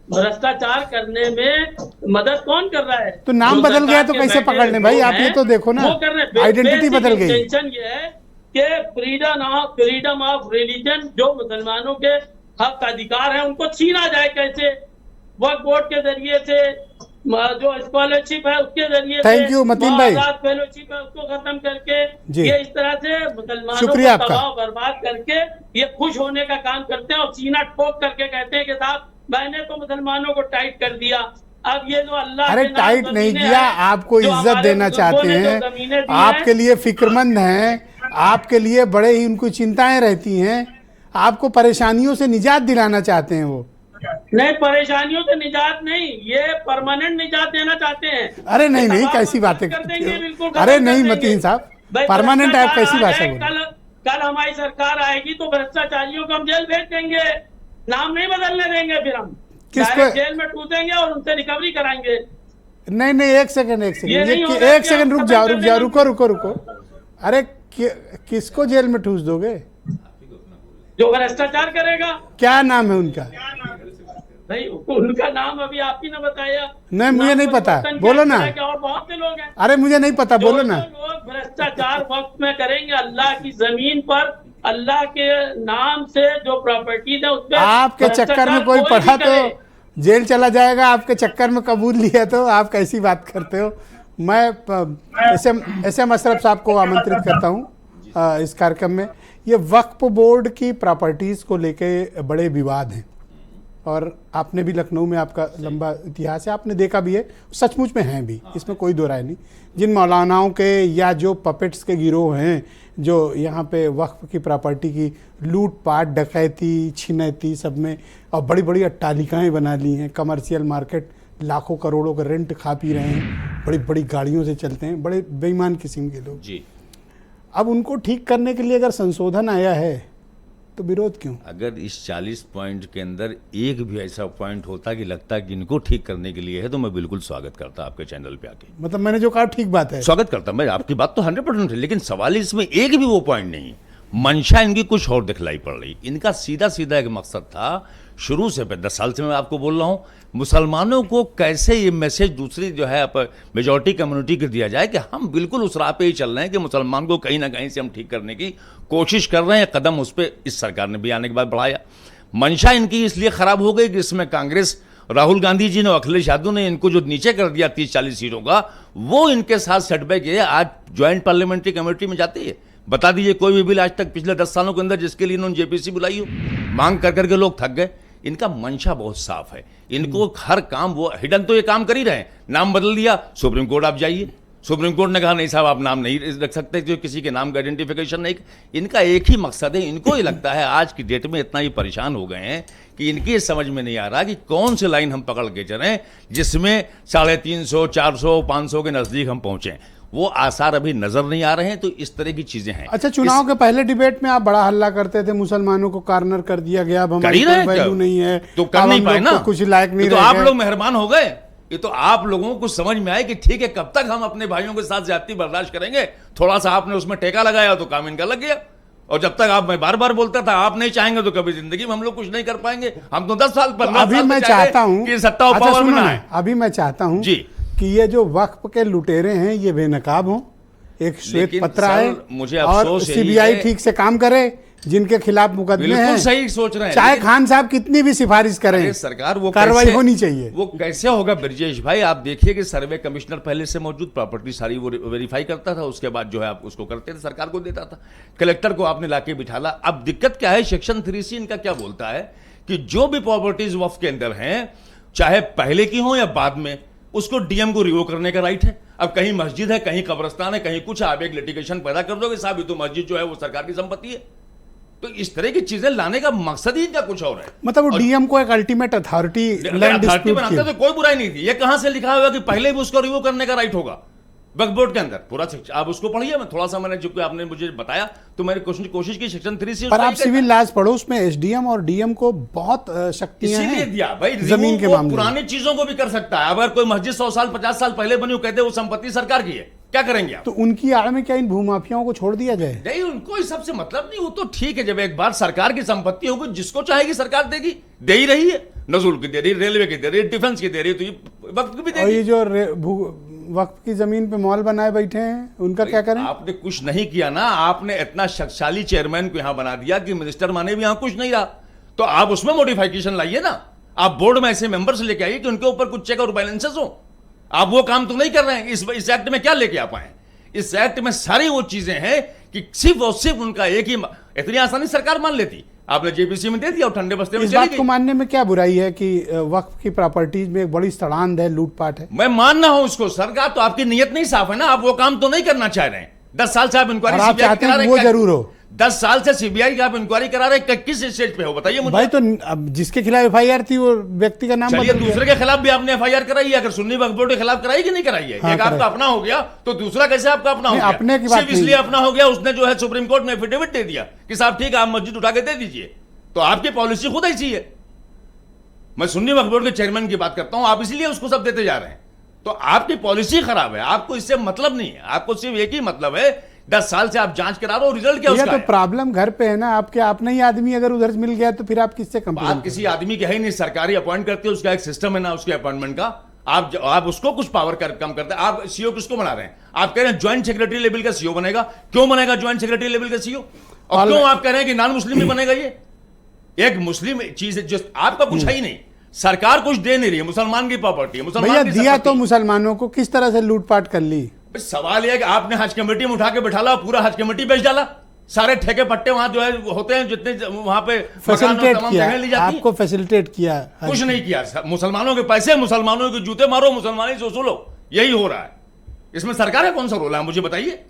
भ्रष्टाचार करने में मदद कौन कर रहा है? तो नाम बदल गया तो कैसे पकड़ने भाई? आप ये तो देखो ना, आइडेंटिटी बदल गई। इंटेंशन ये है कि फ्रीडम ऑफ रिलीजन, जो मुसलमानों के हक का अधिकार है, उनको छीना जाए कैसे? वक्फ बोर्ड के जरिए से, जो स्कॉलरशिप है उसके जरिए, थैंक यू मतीन भाई, फेलोशिप है उसको खत्म करके, ये इस तरह से मुसलमानों को तबाह बर्बाद करके ये खुश होने का काम करते हैं और सीना ठोक करके कहते हैं कि साहब मैंने तो मुसलमानों को टाइट कर दिया। अब ये जो अल्लाह, अरे टाइट नहीं किया, आपको इज्जत देना चाहते हैं, आपके लिए फिक्रमंद हैं, आपके लिए बड़े ही उनको चिंताएं रहती हैं, आपको परेशानियों से निजात दिलाना चाहते हैं वो। नहीं, परेशानियों से निजात नहीं, ये परमानेंट निजात देना चाहते हैं। अरे नहीं नहीं, कैसी बातें करते हो? अरे नहीं मतीन साहब, परमानेंट आप कैसी भाषा बोल? कल हमारी सरकार आएगी तो भ्रष्टाचारियों को हम जेल भेज देंगे, नाम नहीं बदलने देंगे, फिर हम किसको जेल में ठूसेंगे और उनसे रिकवरी कराएंगे। नहीं नहीं, एक सेकंड एक सेकंड रुको। अरे किसको जेल में ठूस दोगे? जो भ्रष्टाचार करेगा। क्या नाम है उनका? नहीं, उनका नाम अभी आप ही ने बताया। नहीं, मुझे नहीं पता, बोलो ना। और बहुत से लोग हैं। अरे मुझे नहीं पता, बोलो ना। लोग भ्रष्टाचार वक्त में करेंगे, अल्लाह की जमीन पर, अल्लाह के नाम से जो प्रॉपर्टीज है उस पर आपके चक्कर में कोई पढ़ा तो जेल चला जाएगा, आपके चक्कर में कबूल लिया तो आप कैसी बात करते हो? मैं SM अशरफ साहब को आमंत्रित करता हूँ इस कार्यक्रम में। ये वक्फ बोर्ड की प्रॉपर्टीज़ को लेके बड़े विवाद हैं और आपने भी लखनऊ में, आपका लंबा इतिहास है, आपने देखा भी है, सचमुच में हैं भी, इसमें कोई दो राय नहीं। जिन मौलानाओं के या जो पपेट्स के गिरोह हैं जो यहाँ पे वक्फ की प्रॉपर्टी की लूटपाट, डकैती, छिनैती सब में, और बड़ी बड़ी अट्टालिकाएँ बना ली हैं, कमर्शियल मार्केट, लाखों करोड़ों का रेंट खा पी रहे हैं, बड़ी बड़ी गाड़ियों से चलते हैं, बड़े बेईमान किस्म के लोग जी। अब उनको ठीक करने के लिए अगर संशोधन आया है तो विरोध क्यों? अगर इस 40 पॉइंट के अंदर एक भी ऐसा पॉइंट होता कि लगता है कि इनको ठीक करने के लिए है तो मैं बिल्कुल स्वागत करता आपके चैनल पे आके। मतलब मैंने जो कहा ठीक बात है, स्वागत करता मैं, आपकी बात तो 100% है, लेकिन सवाल इसमें एक भी वो पॉइंट नहीं। मंशा इनकी कुछ और दिखलाई पड़ रही। इनका सीधा सीधा एक मकसद था शुरू से, 10 साल से मैं आपको बोल रहा हूं, मुसलमानों को कैसे ये मैसेज दूसरी जो है मेजॉरिटी कम्युनिटी को दिया जाए कि हम बिल्कुल उस राह पे ही चल रहे हैं कि मुसलमान को कहीं ना कहीं से हम ठीक करने की कोशिश कर रहे हैं। कदम उस पर इस सरकार ने भी आने के बाद बढ़ाया। मंशा इनकी इसलिए खराब हो गई कि इसमें कांग्रेस, राहुल गांधी जी ने, अखिलेश यादव ने इनको जो नीचे कर दिया 30-40 सीटों का, वो इनके साथ सेटबैक है। आज ज्वाइंट पार्लियामेंट्री कमेटी में जाती है, बता दीजिए कोई भी बिल आज तक पिछले 10 सालों के अंदर जिसके लिए इन्होंने जेपीसी बुलाई हो, मांग कर करके लोग थक गए। इनका मंशा बहुत साफ है। इनको हर काम, वो हिडन तो ये काम कर ही रहे हैं, नाम बदल दिया, सुप्रीम कोर्ट आप जाइए, सुप्रीम कोर्ट ने कहा नहीं साहब आप नाम नहीं रख सकते, जो किसी के नाम का आइडेंटिफिकेशन नहीं। इनका एक ही मकसद है, इनको ही लगता है आज की डेट में इतना ही परेशान हो गए हैं कि इनकी समझ में नहीं आ रहा कि कौन सी लाइन हम पकड़ के चलें जिसमें 350, 400, 500 के नजदीक हम पहुंचे। वो आसार अभी नजर नहीं आ रहे हैं। तो इस तरह की चीजें हैं। अच्छा, चुनाव के पहले डिबेट में आप बड़ा हल्ला करते थे, मुसलमानों को कॉर्नर कर दिया गया, अब हमारी कोई वैल्यू नहीं है, तो कर नहीं पाए ना, कुछ लायक नहीं तो रह आप गए। लोग मेहरबान हो गए। ये तो आप लोगों को समझ में आए कि ठीक है, कब तक हम अपने भाइयों के साथ ज्यादती बर्दाश्त करेंगे। थोड़ा सा आपने उसमें टेका लगाया तो काम इनका लग गया। और जब तक मैं बार बार बोलता था आप नहीं चाहेंगे तो कभी जिंदगी में हम लोग कुछ नहीं कर पाएंगे। हम तो 10 साल 15 अभी साल मैं से चाहता हूं कि सत्ता और पावर में ना आए। अभी मैं चाहता हूं जी कि ये जो वक्फ के लुटेरे हैं ये बेनकाब हों, एक श्वेत पत्र आए मुझे और अफसोस सीबीआई ठीक से काम करे, जिनके खिलाफ मुकदमे बिल्कुल हैं। सही सोच रहे हैं, चाहे खान साहब कितनी भी सिफारिश करें, सरकार वो कार्रवाई कैसे होनी चाहिए। वो कैसे होगा ब्रजेश भाई? आप देखिए कि सर्वे कमिश्नर पहले से मौजूद, प्रॉपर्टी सारी वो वेरीफाई करता था, उसके बाद जो है आप उसको करते थे, सरकार को देता था। कलेक्टर को आपने लाके बिठाला। अब दिक्कत क्या है, सेक्शन 3C इनका क्या बोलता है कि जो भी प्रॉपर्टीज वक्फ के अंदर हैं, चाहे पहले की हो या बाद में, उसको डीएम को रिवोक करने का राइट है। अब कहीं मस्जिद है, कहीं कब्रिस्तान है, कहीं कुछ, आप एक लिटिगेशन पैदा कर दोगे साहब ये तो मस्जिद जो है वो सरकार की संपत्ति है। तो इस तरह की चीजें लाने का मकसद ही इनका कुछ और है। मतलब वो डीएम को एक अल्टीमेट अथॉरिटी लैंड डिस्प्यूट बनाते तो कोई बुराई नहीं थी। ये कहां से लिखा हुआ कि पहले भी उसको रिव्यू करने का राइट होगा वक्फ बोर्ड के अंदर? पूरा आप उसको पढ़िए। मैं थोड़ा सा, मैंने जो आपने मुझे बताया तो मैंने कोशिश की सेक्शन 3C। पर आप सिविल लॉज पढ़ो, उसमें एसडीएम और डीएम को बहुत शक्तियां इसीलिए हैं दिया भाई, जमीन के मामले में। पुरानी चीजों को भी कर सकता है। अगर कोई मस्जिद 100 साल 50 साल पहले बनी हो, कहते वो संपत्ति सरकार की है, क्या करेंगे आप? तो उनकी आड़ में क्या इन भूमाफियाओं को छोड़ दिया जाए? नहीं, उनको इस सबसे मतलब नहीं। वो तो ठीक है, जब एक बार सरकार की संपत्ति होगी, जिसको चाहेगी सरकार देगी, दे ही रही है। नजूल की दे रही, रेलवे की दे रही, डिफेंस की दे रही, तो ये वक्त की भी और देगी। ये जो वक्फ की जमीन पे मॉल बनाए बैठे हैं, उनका क्या करें? आपने कुछ नहीं किया ना। आपने इतना शक्तिशाली चेयरमैन को यहां बना दिया कि मिनिस्टर माने भी यहां कुछ नहीं रहा। तो आप उसमें मॉडिफिकेशन लाइए ना। आप बोर्ड में ऐसे मेंबर्स लेके आइए कि उनके ऊपर कुछ चेक और बैलेंसेस हो। आप वो काम तो नहीं कर रहे हैं। इस एक्ट में क्या लेके आप आए? इस एक्ट में सारी वो चीजें हैं कि सिर्फ और सिर्फ उनका एक ही, इतनी आसानी सरकार मान लेती। आपने जेपीसी में दे दिया और ठंडे बस्ते में इस बात को मानने में क्या बुराई है कि वक्फ की प्रॉपर्टीज में एक बड़ी सड़ांध है, लूटपाट है? मैं मानना हूं उसको सरकार, तो आपकी नीयत नहीं साफ है ना। आप वो काम तो नहीं करना चाह रहे हैं। 10 साल से आप इंक्वायरी आप चाहते हैं वो जरूर हो। 10 साल से सीबीआई की आप इंक्वायरी करा रहे हैं, किस स्टेज पे हो बताइए मुझे भाई। तो अब जिसके खिलाफ एफआईआर थी वो व्यक्ति का नाम चलिए, बदल गया। दूसरे के खिलाफ भी आपने एफआईआर कराई है। अगर सुन्नी वक्फ बोर्ड के खिलाफ कराई कि नहीं कराई है? हाँ, एक आपका अपना हो गया तो दूसरा कैसे आपका अपना हो गया? अपने की बात सिर्फ इसलिए अपना हो गया, उसने जो है सुप्रीम कोर्ट में एफिडेविट दे दिया कि साहब ठीक है आप मस्जिद उठा के दे दीजिए। तो आपकी पॉलिसी खुद ऐसी है। मैं सुन्नी वक्फ बोर्ड के चेयरमैन की बात करता हूं, आप इसलिए उसको सब देते जा रहे हैं। तो आपकी पॉलिसी खराब है। आपको इससे मतलब नहीं है। आपको सिर्फ एक ही मतलब है, 10 साल से आप जांच करा रहे हो, रिजल्ट क्या उसका तो प्रॉब्लम घर पे है ना आपके। अपना ही आदमी अगर उधर मिल गया तो फिर आप किससे कंप्लेंट? आप किसी आदमी के है ही नहीं, सरकारी अपॉइंट करते हो, उसका एक सिस्टम है ना उसके अपॉइंटमेंट का। आप उसको कुछ पावर कम करते हैं। आप सीओ किसको बना रहे हैं? आप कह रहे हैं ज्वाइंट सेक्रेटरी लेवल का सीओ बनेगा। क्यों बनेगा ज्वाइंट सेक्रेटरी लेवल का सीओ? और क्यों आप कह रहे हैं कि नॉन मुस्लिम भी बनेगा? ये एक मुस्लिम चीज है, जो आपका कुछ है ही नहीं। सरकार कुछ दे नहीं रही है, मुसलमान की प्रॉपर्टी है, मुसलमान की दिया तो मुसलमानों को, किस तरह से लूटपाट कर ली? सवाल यह है कि आपने हज कमेटी में उठा के बैठाला, पूरा हज कमेटी बेच डाला। सारे ठेके पट्टे वहां जो है होते हैं, जितने वहां पे फैसिलिटेट किया, आपको फैसिलिटेट किया। कुछ नहीं किया। मुसलमानों के पैसे, मुसलमानों के जूते मारो, मुसलमानी से वसूलो, यही हो रहा है। इसमें सरकार का कौन सा रोल है मुझे बताइए?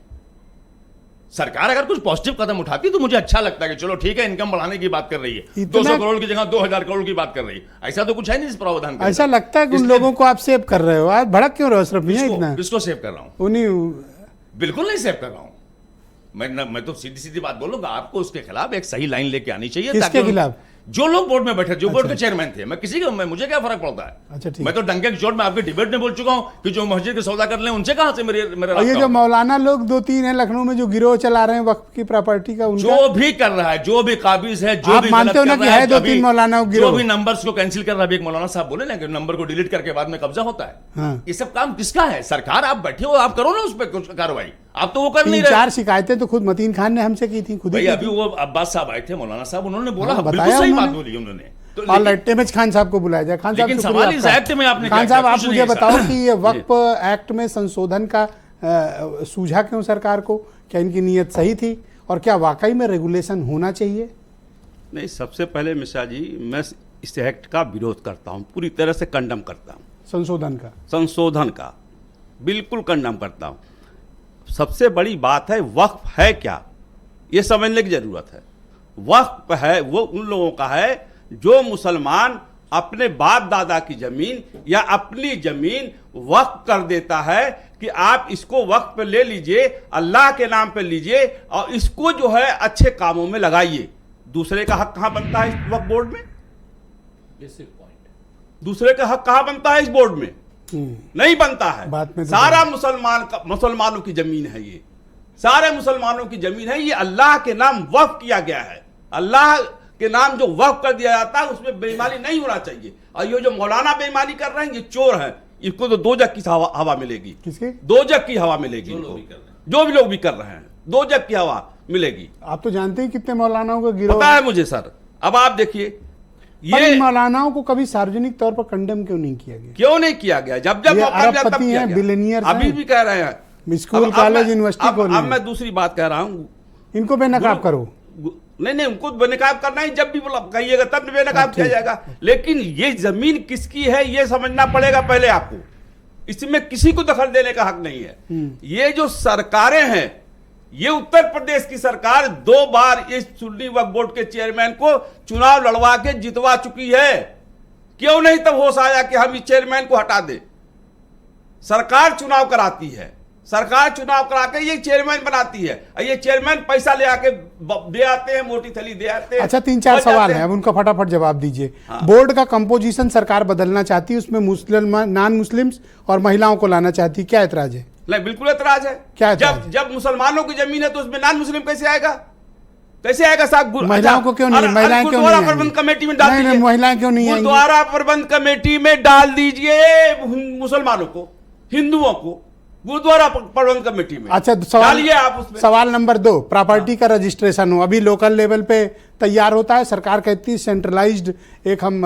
सरकार अगर कुछ पॉजिटिव कदम उठाती तो मुझे अच्छा लगता है कि चलो ठीक है, इनकम बढ़ाने की बात कर रही है, 200 करोड़ की जगह 2000 करोड़ की बात कर रही है। ऐसा तो कुछ है नहीं इस प्रावधान का। ऐसा लगता है कि उन लोगों को आप सेव कर रहे हो। आप भड़क क्यों रहे हो अशरफ मियां इतना? किसको सेव कर रहा हूं? उन्हीं। बिल्कुल नहीं सेव कर रहा हूं। मैं तो सीधी सीधी बात बोलूंगा, आपको उसके खिलाफ एक सही लाइन लेके आनी चाहिए। किसके खिलाफ? जो लोग बोर्ड में बैठे, जो बोर्ड के चेयरमैन थे, मैं किसी का, मुझे क्या फर्क पड़ता है? अच्छा, ठीक। मैं तो डंके की चोट में आपके डिबेट में बोल चुका हूं कि जो मस्जिद के सौदा कर लें उनसे कहां से मेरे और ये जो मौलाना लोग 2-3 हैं लखनऊ में जो गिरोह चला रहे हैं वक्फ की प्रॉपर्टी का, उनका जो भी कर रहा है, जो भी काबिज है, जो आप भी मानते हो ना कि है 2-3 मौलाना गिरोह? जो भी नंबर्स को कैंसिल कर रहा है, एक मौलाना साहब बोले ना कि नंबर को डिलीट करके बाद में कब्जा होता है। हाँ। ये सब काम किसका है? सरकार, आप बैठे हो, आप करो ना उस पर कुछ कार्रवाई, आप तो वो कर नहीं रहे। 3-4 शिकायतें तो खुद मतीन खान ने हमसे की थी, खुद ही भाई अभी वो अब्बास साहब आए थे, मौलाना साहब, उन्होंने बोला, हाँ, बिल्कुल बताया सही बात उन्होंने। बोली उन्होंने। तो ऑल राइट, एमएच खान साहब को बुलाया जाए। खान साहब, लेकिन शुक्रिया सवाल इस आपका। एक्ट में आपने खान क्या साहब, किया? आप कुछ मुझे नहीं है बताओ सर। कि ये वक्फ एक्ट में संशोधन का सूझा क्यों सरकार को? क्या इनकी नीयत सही थी और क्या वाकई में रेगुलेशन होना चाहिए? नहीं, सबसे पहले मिश्रा जी, मैं इस एक्ट का विरोध करता हूँ, पूरी तरह से कंडम करता हूँ। संशोधन का बिल्कुल कंडम करता हूँ। सबसे बड़ी बात है वक्फ है क्या, ये समझने की जरूरत है। वक्फ है वो उन लोगों का है जो मुसलमान अपने बाप दादा की जमीन या अपनी जमीन वक्फ कर देता है कि आप इसको वक्फ पे ले लीजिए, अल्लाह के नाम पे लीजिए और इसको जो है अच्छे कामों में लगाइए। दूसरे का हक कहां बनता है इस वक्फ बोर्ड में? बेसिक पॉइंट, दूसरे का हक कहां बनता है इस बोर्ड में? नहीं बनता है। तो सारा मुसलमानों की जमीन है, ये सारे मुसलमानों की जमीन है, ये अल्लाह के नाम वक्फ किया गया है। अल्लाह के नाम जो वक्फ कर दिया जाता है उसमें बेईमानी नहीं होना चाहिए। और ये जो मौलाना बेईमानी कर रहे हैं, ये चोर हैं, इसको तो 2 जग की हवा मिलेगी। किसके? 2 जग की हवा मिलेगी इनको, जो भी लोग भी कर रहे हैं, 2 जग की हवा मिलेगी। आप तो जानते हैं कितने मौलानाओं का गिरोह पता है मुझे सर। अब आप देखिए, ये मौलानाओं को कभी सार्वजनिक तौर पर कंडेम क्यों नहीं किया गया? क्यों नहीं किया गया? जब ये मौका मिला तब अरबपति किया हैं, गया। बिलियनियर्स अभी हैं। भी कह रहे हैं स्कूल, कॉलेज, यूनिवर्सिटी खोलनी अब है। मैं दूसरी बात कह रहा हूँ, इनको बेनकाब करो। नहीं, उनको बेनकाब करना ही, जब भी कहिएगा तब बेनकाब किया जाएगा। लेकिन ये जमीन किसकी है ये समझना पड़ेगा पहले आपको। इसमें किसी को दखल देने का हक नहीं है। ये जो सरकारें हैं, ये उत्तर प्रदेश की सरकार 2 बार इस सुन्नी वक्फ बोर्ड के चेयरमैन को चुनाव लड़वा के जितवा चुकी है। क्यों नहीं तब होश आया कि हम इस चेयरमैन को हटा दें? सरकार चुनाव कराती है, सरकार चुनाव करा के ये चेयरमैन बनाती है, और ये चेयरमैन पैसा ले आके दे आते हैं, मोटी थैली दे आते हैं। अच्छा, 3-4 सवाल हैं, अब उनका फटाफट जवाब दीजिए। हाँ। बोर्ड का कंपोजिशन सरकार बदलना चाहती है, उसमें मुसलमान, नॉन मुस्लिम्स और महिलाओं को लाना चाहती है, क्या ऐतराज है? नहीं, बिल्कुल ऐतराज है। क्या ऐतराज जब मुसलमानों की जमीन है तो उसमें नॉन मुस्लिम कैसे आएगा? कैसे आएगा साहब? महिलाओं को क्यों नहीं? महिलाएं क्यों नहीं? प्रबंध कमेटी में डाल दीजिए। महिलाएं क्यों नहीं? गुरुद्वारा प्रबंध कमेटी में डाल दीजिए मुसलमानों को, हिंदुओं को गुरुद्वारा प्रबंध कमेटी में। अच्छा, डालिए आप उसमें। सवाल नंबर 2, प्रॉपर्टी का रजिस्ट्रेशन हो, अभी लोकल लेवल पे तैयार होता है, सरकार कहती है सेंट्रलाइज्ड एक हम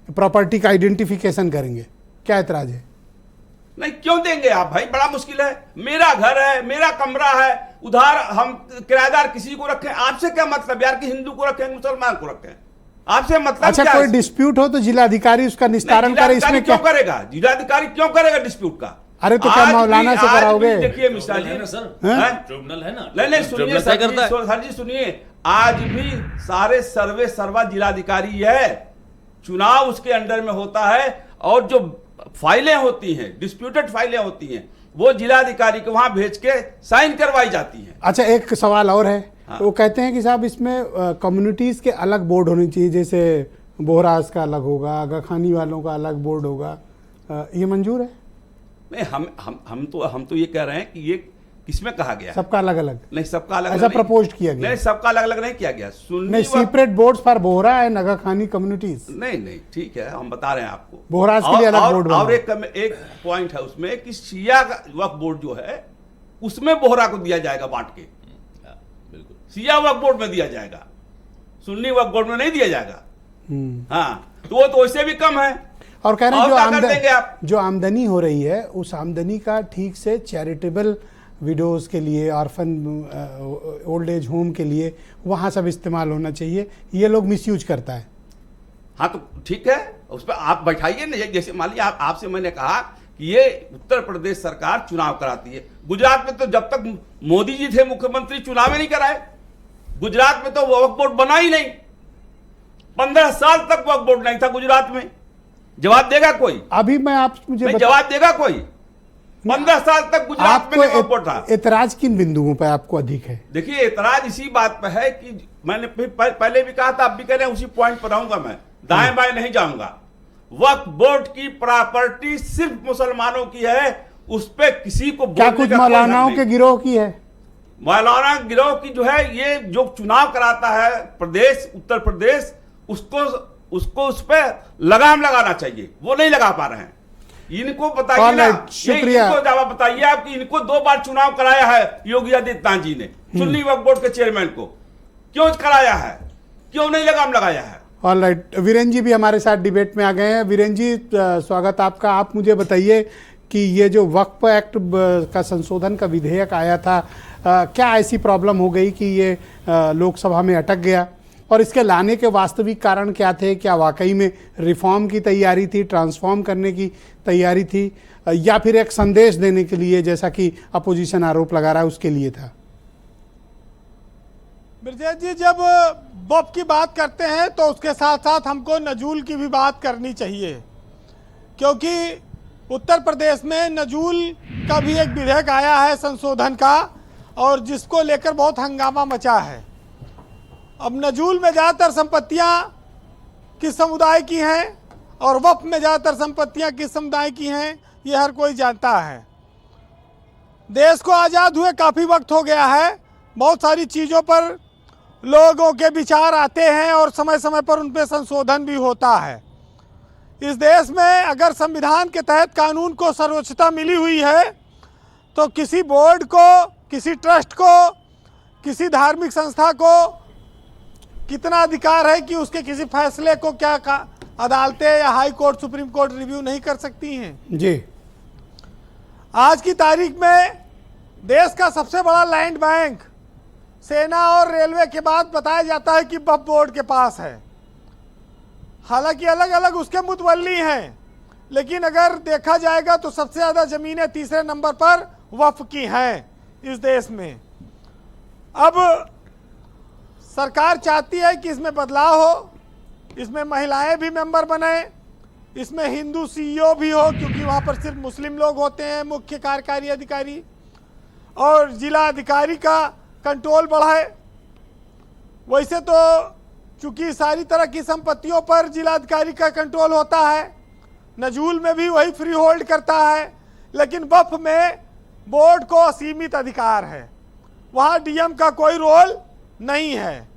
प्रॉपर्टी का आइडेंटिफिकेशन करेंगे, क्या ऐतराज है? नहीं, क्यों देंगे आप भाई? बड़ा मुश्किल है। मेरा घर है, मेरा कमरा है, उधार हम किराएदार किसी को रखें, आपसे क्या मतलब यार कि हिंदू को रखें, मुसलमान को रखें? आपसे मतलब अच्छा, क्या? कोई डिस्प्यूट हो तो जिलाधिकारी उसका निस्तारण करे, इसमें क्या करेगा? जिलाधिकारी क्यों करेगा डिस्प्यूट का? अरे तो क्या मौलाना से कराओगे? देखिए मिश्रा जी, ट्रिब्यूनल है ना। नहीं, सुनिए सर जी, सुनिए, आज भी सारे सर्वा जिलाधिकारी है, चुनाव उसके अंडर में होता है, और जो फाइलें होती हैं, डिस्प्यूटेड फाइलें होती हैं, वो जिलाधिकारी को वहां भेज के साइन करवाई जाती हैं। अच्छा, एक सवाल और है। हाँ। वो कहते हैं कि साहब इसमें कम्युनिटीज के अलग बोर्ड होने चाहिए, जैसे बोहराज का अलग होगा, आगाखानी वालों का अलग बोर्ड होगा, ये मंजूर है? नहीं, हम तो ये कह रहे हैं कि ये किसमें कहा गया है? सबका अलग अलग नहीं, सबका अलग ऐसा प्रपोज किया गया? नहीं, सबका अलग अलग नहीं किया गया। नहीं, separate boards for Bohra and Agakhani communities. नहीं, ठीक है, हम बता रहे हैं आपको। बोहराज के लिए अलग बोर्ड। और एक पॉइंट है उसमें कि शिया वक्फ बोर्ड जो है उसमें बोहरा को दिया जाएगा बांट के, बिल्कुल शिया वक्फ बोर्ड में दिया जाएगा, सुन्नी वक्फ बोर्ड में नहीं दिया जाएगा। हाँ, तो वो तो इससे भी कम है। और कह रहे हैं जो आमदनी हो रही है, उस आमदनी का ठीक से चैरिटेबल विडोज के लिए, ऑर्फन ओल्ड एज होम के लिए वहाँ सब इस्तेमाल होना चाहिए, ये लोग मिसयूज करता है। हाँ, तो ठीक है, उस पर आप बैठाइए ना। जैसे मान लीजिए आपसे मैंने कहा कि ये उत्तर प्रदेश सरकार चुनाव कराती है। गुजरात में तो जब तक मोदी जी थे मुख्यमंत्री, चुनाव ही नहीं कराए। गुजरात में तो वक्फ बोर्ड बना ही नहीं, 15 साल तक वक्फ बोर्ड नहीं था गुजरात में। जवाब देगा कोई? अभी मैं आप मुझे जवाब देगा कोई? 15 साल तक गुजरात में वक्फ बोर्ड था। एतराज किन बिंदुओं पर आपको अधिक है? देखिए, एतराज इसी बात पर है कि मैंने फिर पहले भी कहा था, अब भी कह रहे हैं, उसी पॉइंट पर रहूंगा मैं, दाएं बाएं नहीं जाऊंगा। वक्फ बोर्ड की प्रॉपर्टी सिर्फ मुसलमानों की है, उस पे किसी को क्या कुछ मौलानाओं के गिरोह की है? मौलाना गिरोह की जो है, ये जो चुनाव कराता है प्रदेश, उत्तर प्रदेश, उसको उस पे लगाम लगाना चाहिए, वो नहीं लगा पा रहे हैं। इनको बताइए ना, शुक्रिया। इनको जवाब बताइए आप कि इनको 2 बार चुनाव कराया है योगी आदित्यनाथ जी ने सुन्नी वक्फ बोर्ड के चेयरमैन को, क्यों कराया है, क्यों नहीं लगाम लगाया है? ऑलराइट, वीरेंद्र जी भी हमारे साथ डिबेट में आ गए हैं। वीरेंद्र जी, स्वागत आपका। आप मुझे बताइए कि ये जो वक्फ एक्ट का संशोधन का विधेयक आया था, क्या ऐसी प्रॉब्लम हो गई कि ये लोकसभा में अटक गया, और इसके लाने के वास्तविक कारण क्या थे? क्या वाकई में रिफॉर्म की तैयारी थी, ट्रांसफॉर्म करने की तैयारी थी, या फिर एक संदेश देने के लिए, जैसा कि अपोजिशन आरोप लगा रहा है, उसके लिए था? ब्रजेश जी, जब वक्फ की बात करते हैं तो उसके साथ साथ हमको नजूल की भी बात करनी चाहिए, क्योंकि उत्तर प्रदेश में नजूल का भी एक विधेयक आया है संशोधन का, और जिसको लेकर बहुत हंगामा मचा है। अब नजूल में ज़्यादातर संपत्तियां किस समुदाय की हैं और वक्फ में ज़्यादातर संपत्तियां किस समुदाय की हैं, ये हर कोई जानता है। देश को आज़ाद हुए काफ़ी वक्त हो गया है, बहुत सारी चीज़ों पर लोगों के विचार आते हैं और समय समय पर उन पर संशोधन भी होता है। इस देश में अगर संविधान के तहत कानून को सर्वोच्चता मिली हुई है, तो किसी बोर्ड को, किसी ट्रस्ट को, किसी धार्मिक संस्था को कितना अधिकार है कि उसके किसी फैसले को क्या अदालतें या high court, supreme court review नहीं कर सकती हैं? जी। आज की तारीख में देश का सबसे बड़ा लैंड बैंक सेना और रेलवे के बाद बताया जाता है कि वक्फ बोर्ड के पास है। हालांकि अलग अलग उसके मुतवल्ली हैं, लेकिन अगर देखा जाएगा तो सबसे ज़्यादा ज़मीनें तीसरे नंबर पर वक्फ की हैं इस देश में। अब सरकार चाहती है कि इसमें बदलाव हो, इसमें महिलाएं भी मेंबर बने, इसमें हिंदू सीईओ भी हो, क्योंकि वहाँ पर सिर्फ मुस्लिम लोग होते हैं मुख्य कार्यकारी अधिकारी, और जिला अधिकारी का कंट्रोल बढ़ाए। वैसे तो चूंकि सारी तरह की संपत्तियों पर जिलाधिकारी का कंट्रोल होता है, नजूल में भी वही फ्री होल्ड करता है, लेकिन वक्फ में बोर्ड को असीमित अधिकार है, वहाँ डीएम का कोई रोल नहीं है।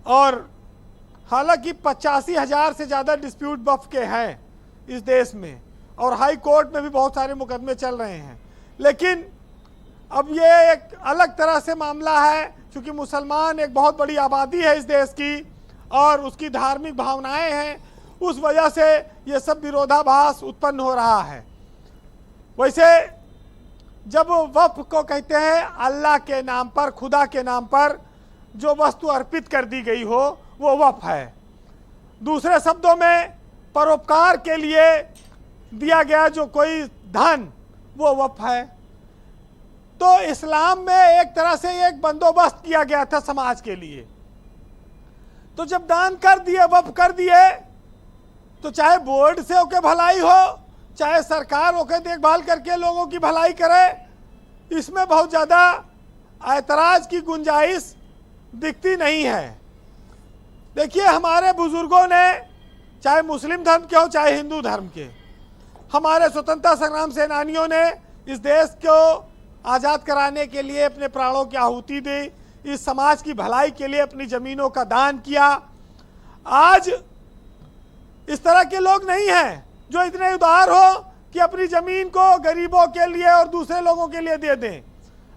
और हालांकि 85,000 से ज़्यादा डिस्प्यूट वक्फ के हैं इस देश में, और हाई कोर्ट में भी बहुत सारे मुकदमे चल रहे हैं। लेकिन अब ये एक अलग तरह से मामला है, क्योंकि मुसलमान एक बहुत बड़ी आबादी है इस देश की और उसकी धार्मिक भावनाएं हैं, उस वजह से ये सब विरोधाभास उत्पन्न हो रहा है। वैसे जब वक्फ को कहते हैं अल्लाह के नाम पर, खुदा के नाम पर जो वस्तु अर्पित कर दी गई हो, वो वक्फ है। दूसरे शब्दों में परोपकार के लिए दिया गया जो कोई धन, वो वक्फ है। तो इस्लाम में एक तरह से एक बंदोबस्त किया गया था समाज के लिए। तो जब दान कर दिए, वक्फ कर दिए, तो चाहे बोर्ड से होके भलाई हो, चाहे सरकार होकर देखभाल करके लोगों की भलाई करे, इसमें बहुत ज़्यादा ऐतराज की गुंजाइश दिखती नहीं है। देखिए, हमारे बुजुर्गों ने, चाहे मुस्लिम धर्म के हो चाहे हिंदू धर्म के, हमारे स्वतंत्रता संग्राम सेनानियों ने इस देश को आज़ाद कराने के लिए अपने प्राणों की आहुति दी, इस समाज की भलाई के लिए अपनी ज़मीनों का दान किया। आज इस तरह के लोग नहीं हैं जो इतने उदार हो कि अपनी ज़मीन को गरीबों के लिए और दूसरे लोगों के लिए दे दें।